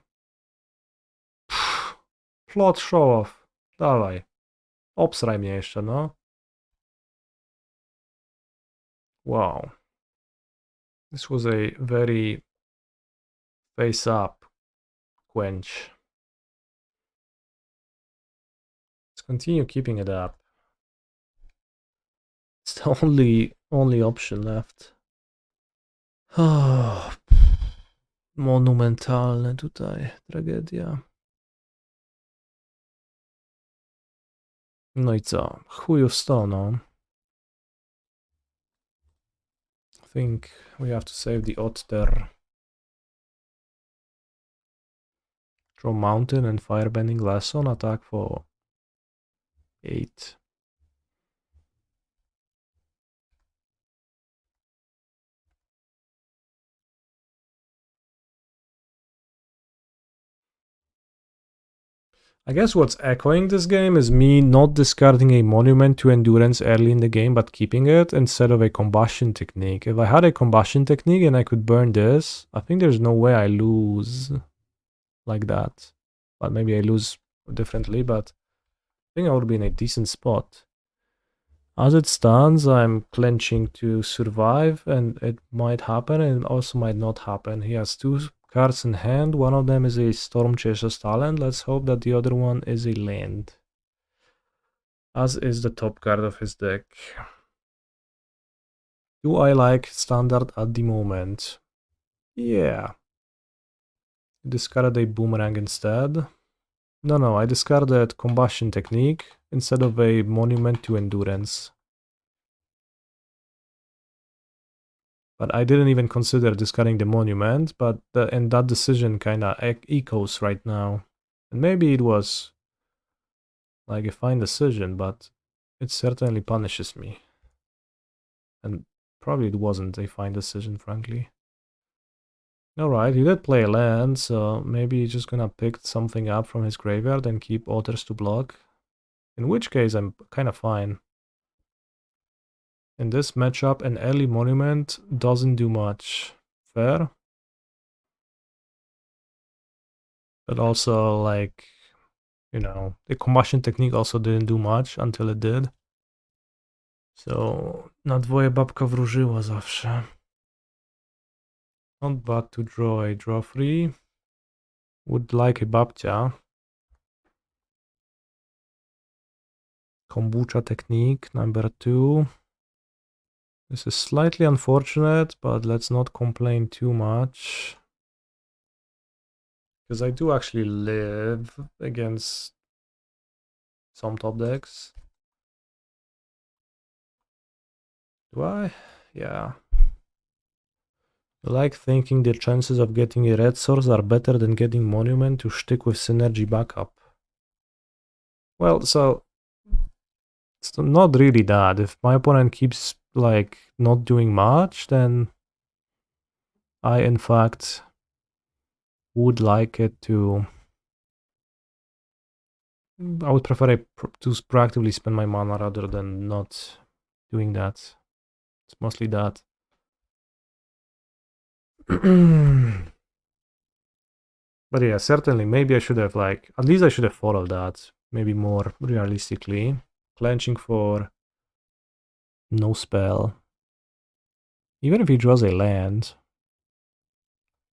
Plot show off. Dawaj. Obsraj mnie jeszcze, no. Wow. This was a very face-up Quench. Let's continue keeping it up. It's the only option left. Monumentalne tutaj tragedia. No i co? Chuju 100, no. I think we have to save the odds there. Draw Mountain and Firebending Lesson, attack for 8. I guess what's echoing this game is me not discarding a Monument to Endurance early in the game, but keeping it instead of a Combustion Technique. If I had a Combustion Technique and I could burn this, I think there's no way I lose like that. But maybe I lose differently, but I think I would be in a decent spot. As it stands, I'm clenching to survive, and it might happen, and it also might not happen. He has 2 cards in hand. One of them is a Stormchaser's talent. Let's hope that the other one is a land. As is the top card of his deck. Do I like standard at the moment? Yeah. Discarded a Boomerang instead. No, I discarded Combustion Technique instead of a Monument to Endurance. But I didn't even consider discarding the Monument, but and that decision kinda echoes right now. And maybe it was like a fine decision, but it certainly punishes me. And probably it wasn't a fine decision, frankly. Alright, he did play a land, so maybe he's just gonna pick something up from his graveyard and keep others to block. In which case, I'm kinda fine. In this matchup, an early Monument doesn't do much. Fair? But also, like, you know, the Combustion Technique also didn't do much until it did. So, na dwoje babka wróżyła zawsze. Not bad to draw a draw free. Would like a babcia. Kombucha Technique, number 2. This is slightly unfortunate, but let's not complain too much. Because I do actually live against some top decks. Do I? Yeah. I like thinking the chances of getting a red source are better than getting Monument to stick with synergy backup. Well, so it's not really that. If my opponent keeps like not doing much, then I in fact would like it to. I would prefer to proactively spend my mana rather than not doing that. It's mostly that. But yeah, certainly, maybe I should have like, at least I should have followed that. Maybe more realistically. Clenching for no spell. Even if he draws a land,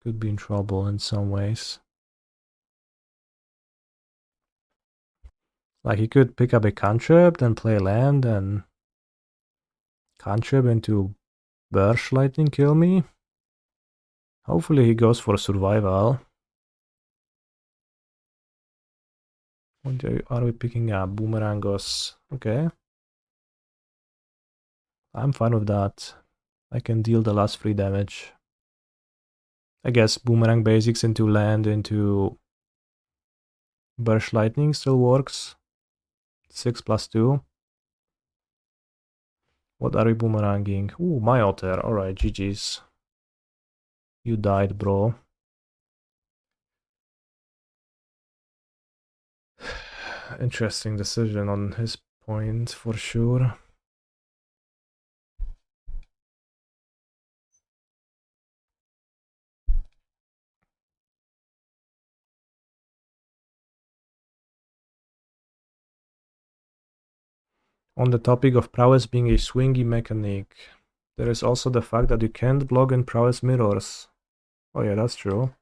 could be in trouble in some ways. Like he could pick up a cantrip, then play a land, and cantrip into Verge Lightning kill me. Hopefully he goes for survival. What are we picking up? Boomerangos. Okay. I'm fine with that. I can deal the last 3 damage. I guess Boomerang Basics into land into Verge Lightning still works. 6+2. What are we boomeranging? Ooh, my otter. Alright, GG's. You died, bro. Interesting decision on his point, for sure. On the topic of prowess being a swingy mechanic, there is also the fact that you can't block in prowess mirrors. Oh yeah, that's true.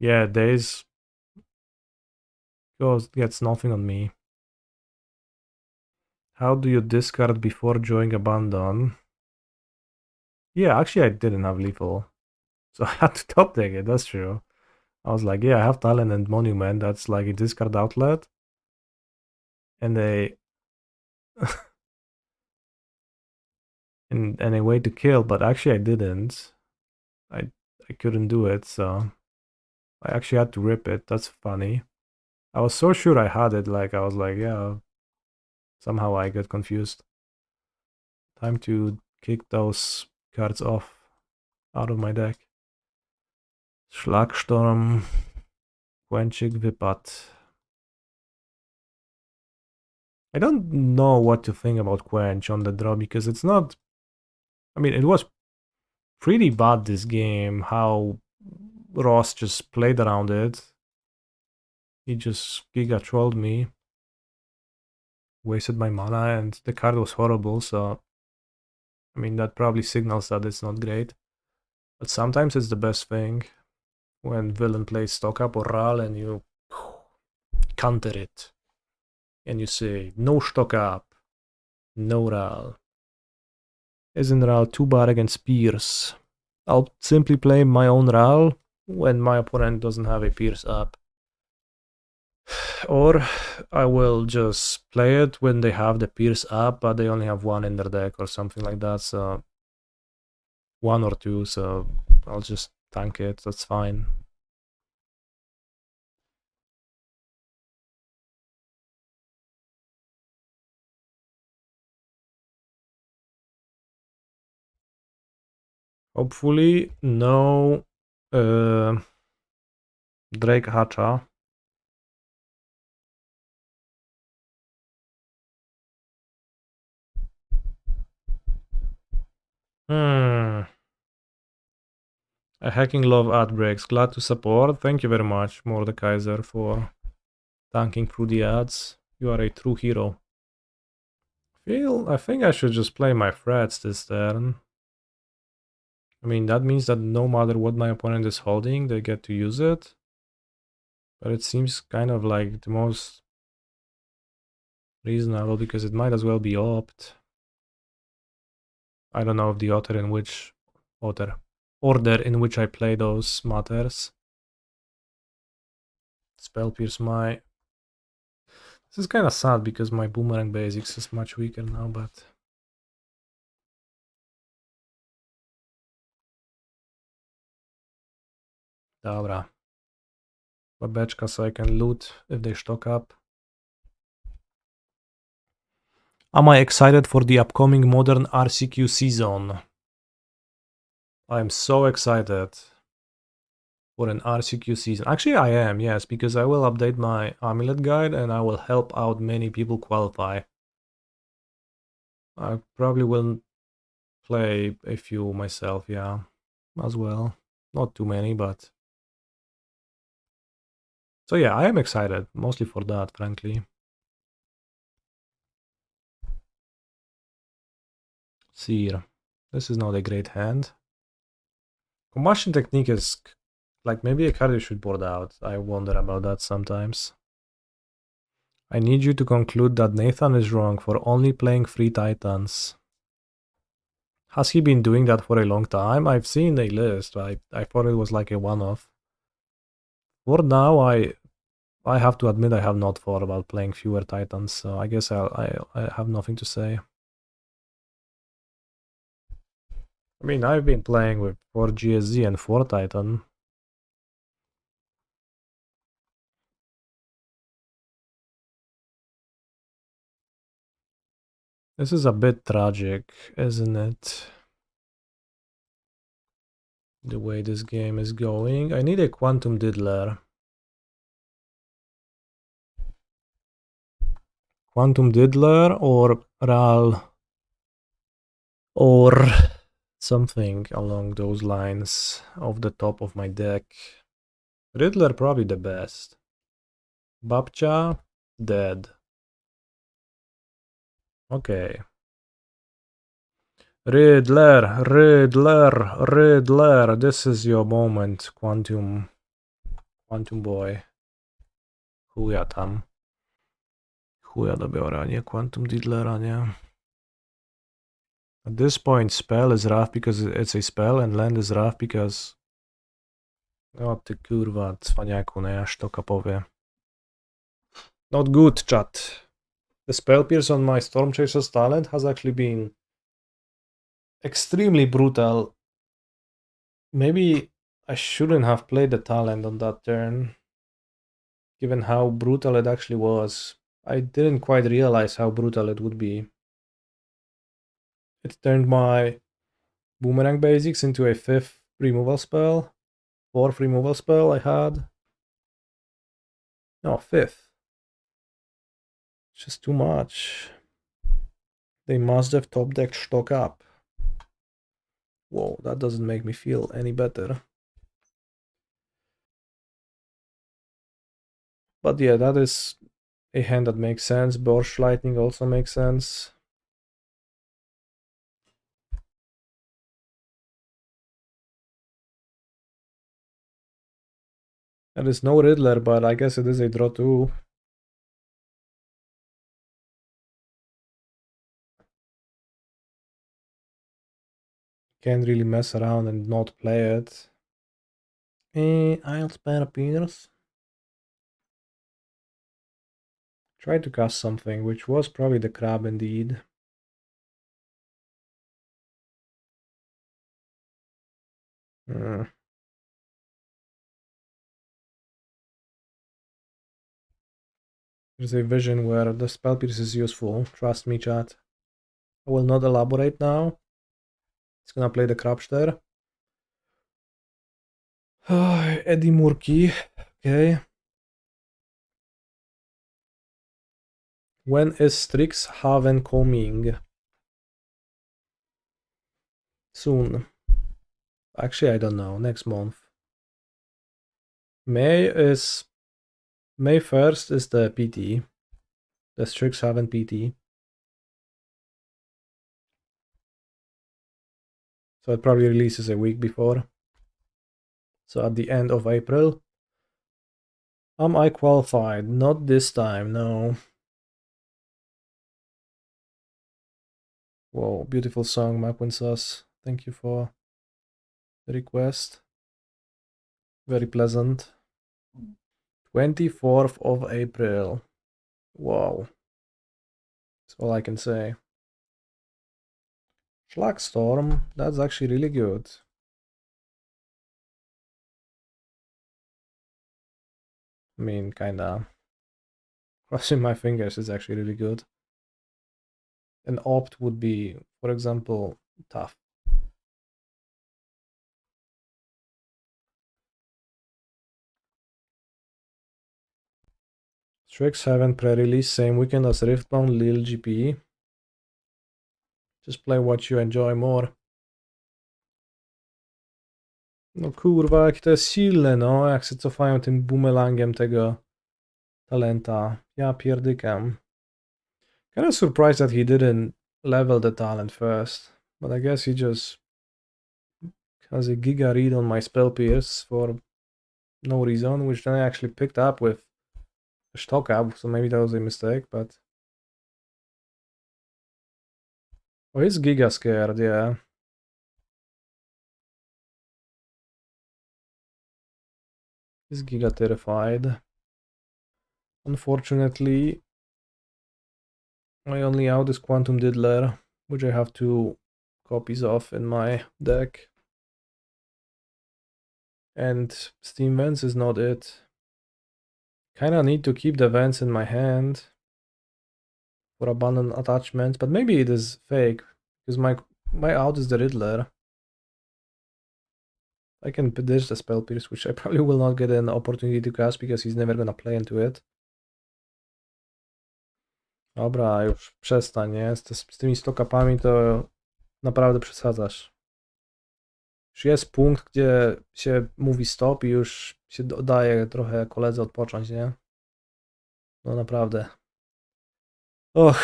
Yeah, Daze gets nothing on me. How do you discard before drawing Abandon? Yeah, actually I didn't have lethal. So I had to top deck it, that's true. I was like, yeah, I have Talon and Monument, that's like a discard outlet. And a and a way to kill, but actually I didn't. I couldn't do it, so I actually had to rip it. That's funny. I was so sure I had it, like I was like, yeah. Somehow I got confused. Time to kick those cards off out of my deck. Slagstorm, Quenchik Vipat. I don't know what to think about Quench on the draw because it's not. I mean, it was pretty bad this game. How Ross just played around it. He just Giga trolled me. Wasted my mana and the card was horrible, so. I mean, that probably signals that it's not great. But sometimes it's the best thing. When villain plays stock up or Ral and you counter it. And you say, no stock up, no Ral. Isn't Ral too bad against Pierce? I'll simply play my own Ral when my opponent doesn't have a Pierce up. Or I will just play it when they have the Pierce up, but they only have one in their deck or something like that, so... one or two, so I'll just tank it, that's fine. Hopefully, no Drake Hatcha. A hacking love ad breaks. Glad to support. Thank you very much, Mordekaiser, for tanking through the ads. You are a true hero. I think I should just play my threats this turn. I mean, that means that no matter what my opponent is holding, they get to use it. But it seems kind of like the most reasonable because it might as well be opt. I don't know if the order in which I play those matters. Spell Pierce my... This is kind of sad because my Boomerang Basics is much weaker now, but... Dobra. Babeczka so I can loot if they stock up. Am I excited for the upcoming Modern RCQ season? I'm so excited for an RCQ season. Actually, I am, yes, because I will update my Amulet guide and I will help out many people qualify. I probably will play a few myself, yeah, as well. Not too many, but... So yeah, I am excited, mostly for that, frankly. Sear. This is not a great hand. Combustion Technique is like maybe a card you should board out. I wonder about that sometimes. I need you to conclude that Nathan is wrong for only playing 3 Titans. Has he been doing that for a long time? I've seen a list. I thought it was like a one-off. For now, I have to admit I have not thought about playing fewer Titans, so I guess I have nothing to say. I mean, I've been playing with 4 GSZ and 4 Titan. This is a bit tragic, isn't it? The way this game is going. I need a Quantum Riddler. Quantum Riddler or Ral or something along those lines off the top of my deck. Riddler probably the best. Babcha, dead. Okay. Riddler, Riddler, Riddler. This is your moment, Quantum Boy. Chuja tam. Chuja dobiorę, nie? Quantum Riddlera, nie? At this point, spell is rough because it's a spell, and land is rough because O ty kurwa, cwaniaku, no ja sztoka powie. Not good, chat. The spell pierce on my Stormchaser's talent has actually been extremely brutal. Maybe I shouldn't have played the talent on that turn, given how brutal it actually was. I didn't quite realize how brutal it would be. It turned my Boomerang Basics into a 5th removal spell. 4th removal spell I had. No, 5th. It's just too much. They must have top decked stock up. Whoa, that doesn't make me feel any better. But yeah, that is a hand that makes sense. Borsch Lightning also makes sense. There is no Riddler, but I guess it is a draw too. Can't really mess around and not play it. I'll spare a Pierce. Try to cast something, which was probably the crab indeed. There's a vision where the spell pierce is useful. Trust me, chat. I will not elaborate now. It's gonna play the Crabster. Eddie Murky. Okay. When is Strixhaven coming? Soon. Actually, I don't know. Next month. May 1st is the PT. The Strixhaven PT. So it probably releases a week before. So at the end of April. Am I qualified? Not this time, no. Whoa, beautiful song, Maquinsas. Thank you for the request. Very pleasant. 24th of April. Wow. That's all I can say. Slagstorm, that's actually really good. I mean, kinda. Crossing my fingers is actually really good. An opt would be, for example, tough. Strixhaven pre-release, same weekend as Riftbound Lil GP. Just play what you enjoy more. No kurwa, jakie to jest silne, no, jak się cofają tym boomerangiem tego talenta. Ja pierdykam. Kind of surprised that he didn't level the talent first, but I guess he just has a giga read on my spell pierce for no reason, which then I actually picked up with a stock up, so maybe that was a mistake, but... Oh, he's giga scared, yeah. He's giga terrified. Unfortunately, my only out is Quantum Riddler, which I have 2 copies of in my deck. And Steam Vents is not it. Kinda need to keep the Vents in my hand for abandoned attachments, but maybe it is fake, because my out is the Riddler. I can ditch the Spell Pierce, which I probably will not get an opportunity to cast, because he's never gonna play into it. Dobra, już przestań, nie? Z tymi stokapami to naprawdę przesadzasz. Już jest punkt, gdzie się mówi stop i już się daje trochę koledze odpocząć, nie? No naprawdę. Och.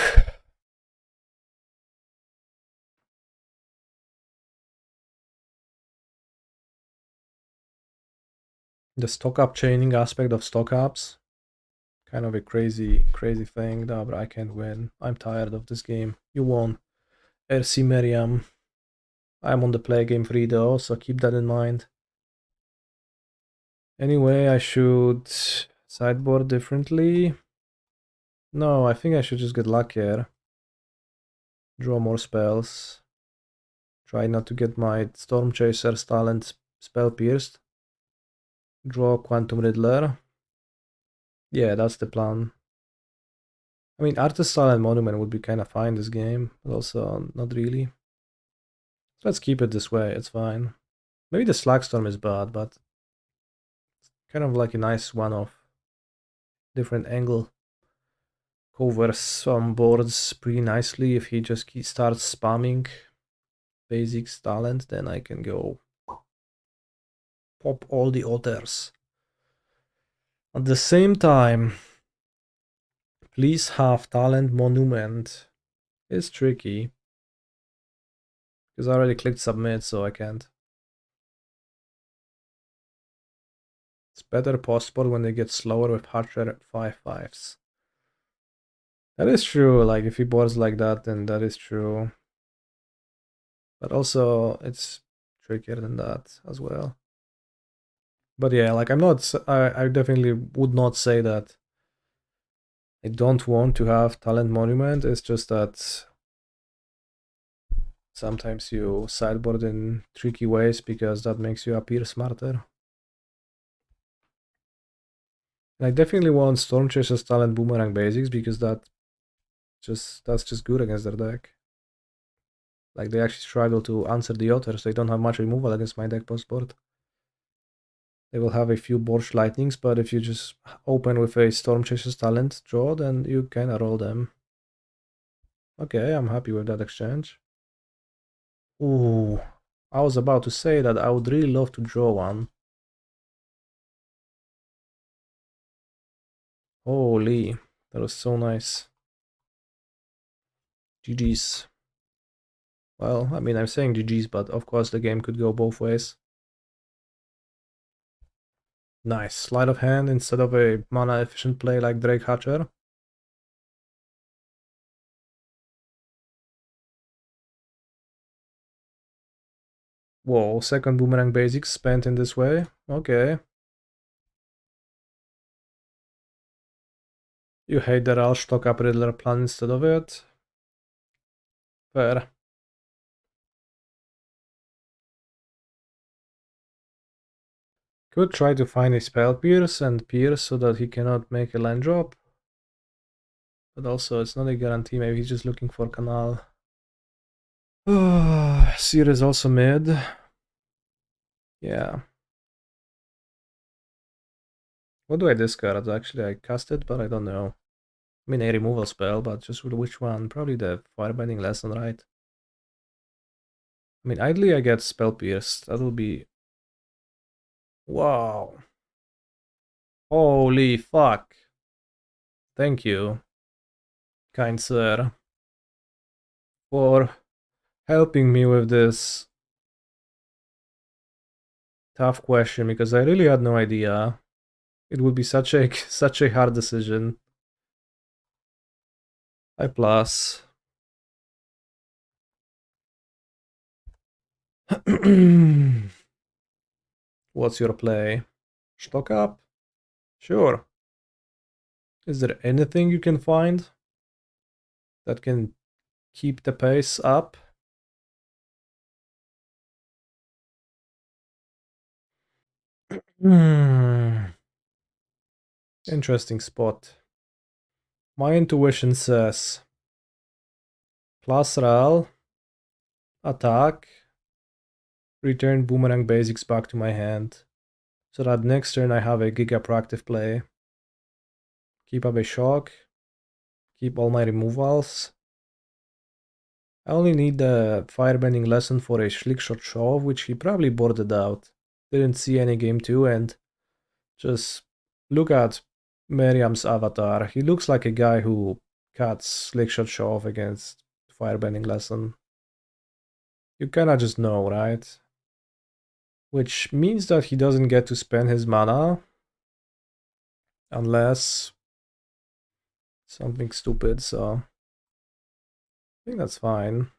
The stock up chaining aspect of stock ups. Kind of a crazy thing. Dobra, I can't win. I'm tired of this game. You won. RC Miriam. I'm on the play game free though, so keep that in mind. Anyway, I should sideboard differently. No, I think I should just get luckier. Draw more spells. Try not to get my Stormchaser's talent spell pierced. Draw Quantum Riddler. Yeah, that's the plan. I mean, Artist Silent Monument would be kind of fine this game, but also not really. Let's keep it this way, it's fine. Maybe the Slagstorm is bad, but kind of like a nice one-off. Different angle. Covers some boards pretty nicely. If he just starts spamming Basics talent, then I can go pop all the altars. At the same time, please have talent monument. It's tricky. Because I already clicked submit, so I can't. It's better postboard when they get slower with harsher 5/5s. That is true, like if he boards like that, then that is true. But also, it's trickier than that as well. But yeah, like I definitely would not say that I don't want to have talent monument. It's just that sometimes you sideboard in tricky ways because that makes you appear smarter. And I definitely want Stormchaser's talent Boomerang Basics because that's just good against their deck. Like they actually struggle to answer the others. They don't have much removal against my deck postboard. They will have a few Borch Lightnings, but if you just open with a Stormchaser's talent draw, then you kinda roll them. Okay, I'm happy with that exchange. Ooh, I was about to say that I would really love to draw one. Holy, that was so nice. GG's. Well, I mean, I'm saying GG's, but of course the game could go both ways. Nice. Sleight of hand instead of a mana efficient play like Drake Hatcher. Whoa, second Boomerang Basics spent in this way. Okay. You hate that I'll stock up Riddler plan instead of it. Fair. Could try to find a spell pierce and pierce so that he cannot make a land drop. But also it's not a guarantee, maybe he's just looking for Canal. Sear is also mid. Yeah. What do I discard? Actually, I cast it, but I don't know. I mean, a removal spell, but just which one? Probably the Firebending Lesson, right? I mean, ideally I get Spell Pierce. That will be... Wow. Holy fuck. Thank you, kind sir, for helping me with this tough question, because I really had no idea. It would be such a hard decision. I plus. What's your play? Stock up? Sure. Is there anything you can find that can keep the pace up? Interesting spot. My intuition says plus RAL, attack, return Boomerang Basics back to my hand, so that next turn I have a Giga Proactive play. Keep up a shock, keep all my removals. I only need the Firebending Lesson for a Slickshot Shove, which he probably boarded out. Didn't see any game 2, and just look at Miriam's avatar. He looks like a guy who cuts Slickshot Shove against Firebending Lesson. You kinda just know, right? Which means that he doesn't get to spend his mana unless something stupid, so I think that's fine.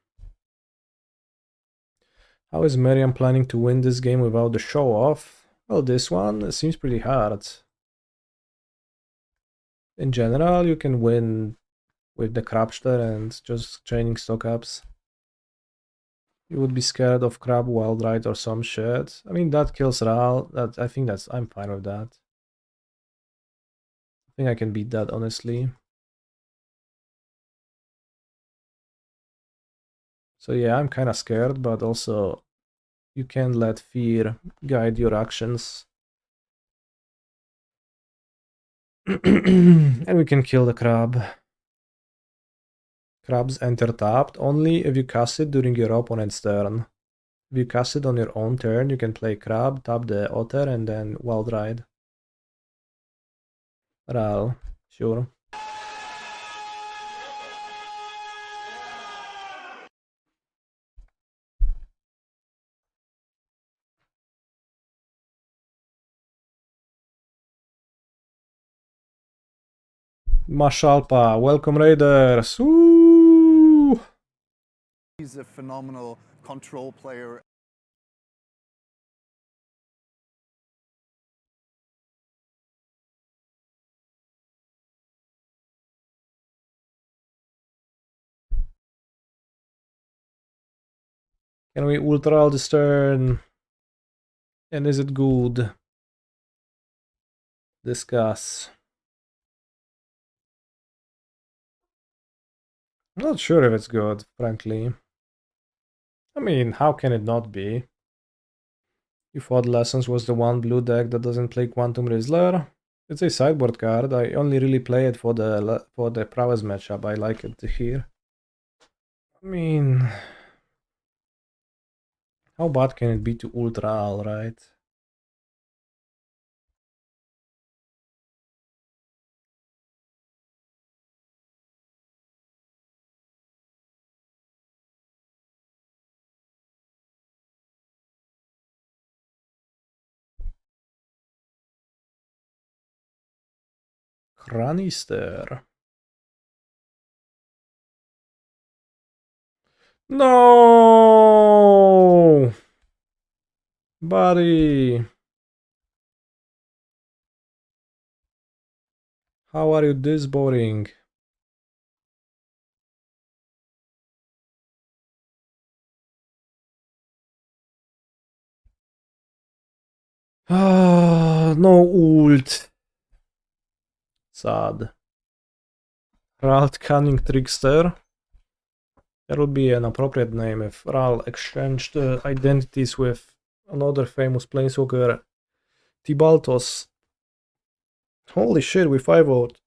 How is Miriam planning to win this game without the show off? Well, this one seems pretty hard. In general, you can win with the Crabster and just chaining stock ups. You would be scared of Crab, Wild Ride, or some shit. I mean, that kills Ral. I think I'm fine with that. I think I can beat that, honestly. So yeah, I'm kind of scared, but also you can't let fear guide your actions. And we can kill the crab. Crabs enter tapped only if you cast it during your opponent's turn. If you cast it on your own turn, you can play crab, tap the otter, and then wild ride. Ral, sure. Mashalpa, welcome Raiders! Woo! He's a phenomenal control player. Can we ultra this turn? And is it good? Discuss. I'm not sure if it's good, frankly. I mean, how can it not be? You thought Lessons was the one blue deck that doesn't play Quantum Riddler? It's a sideboard card. I only really play it for the prowess matchup. I like it here. I mean, how bad can it be to ultra all right? Kanister. No, buddy. How are you this boring? Ah, no ult. Sad. Ralt Cunning Trickster. That would be an appropriate name if Ral exchanged identities with another famous planeswalker, Tibaltos. Holy shit, we 5-0'd.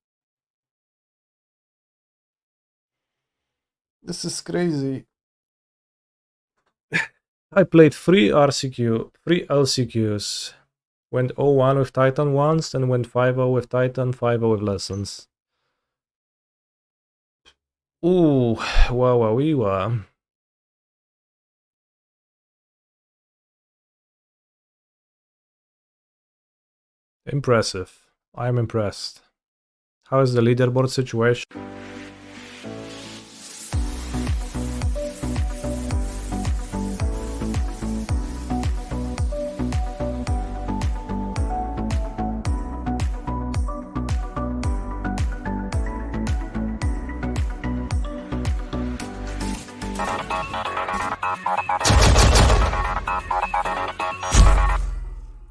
This is crazy. I played 3 RCQ, 3 LCQs. Went 0-1 with Titan once, then went 5-0 with Titan, 5-0 with Lessons. Ooh, wow. Impressive. I'm impressed. How is the leaderboard situation?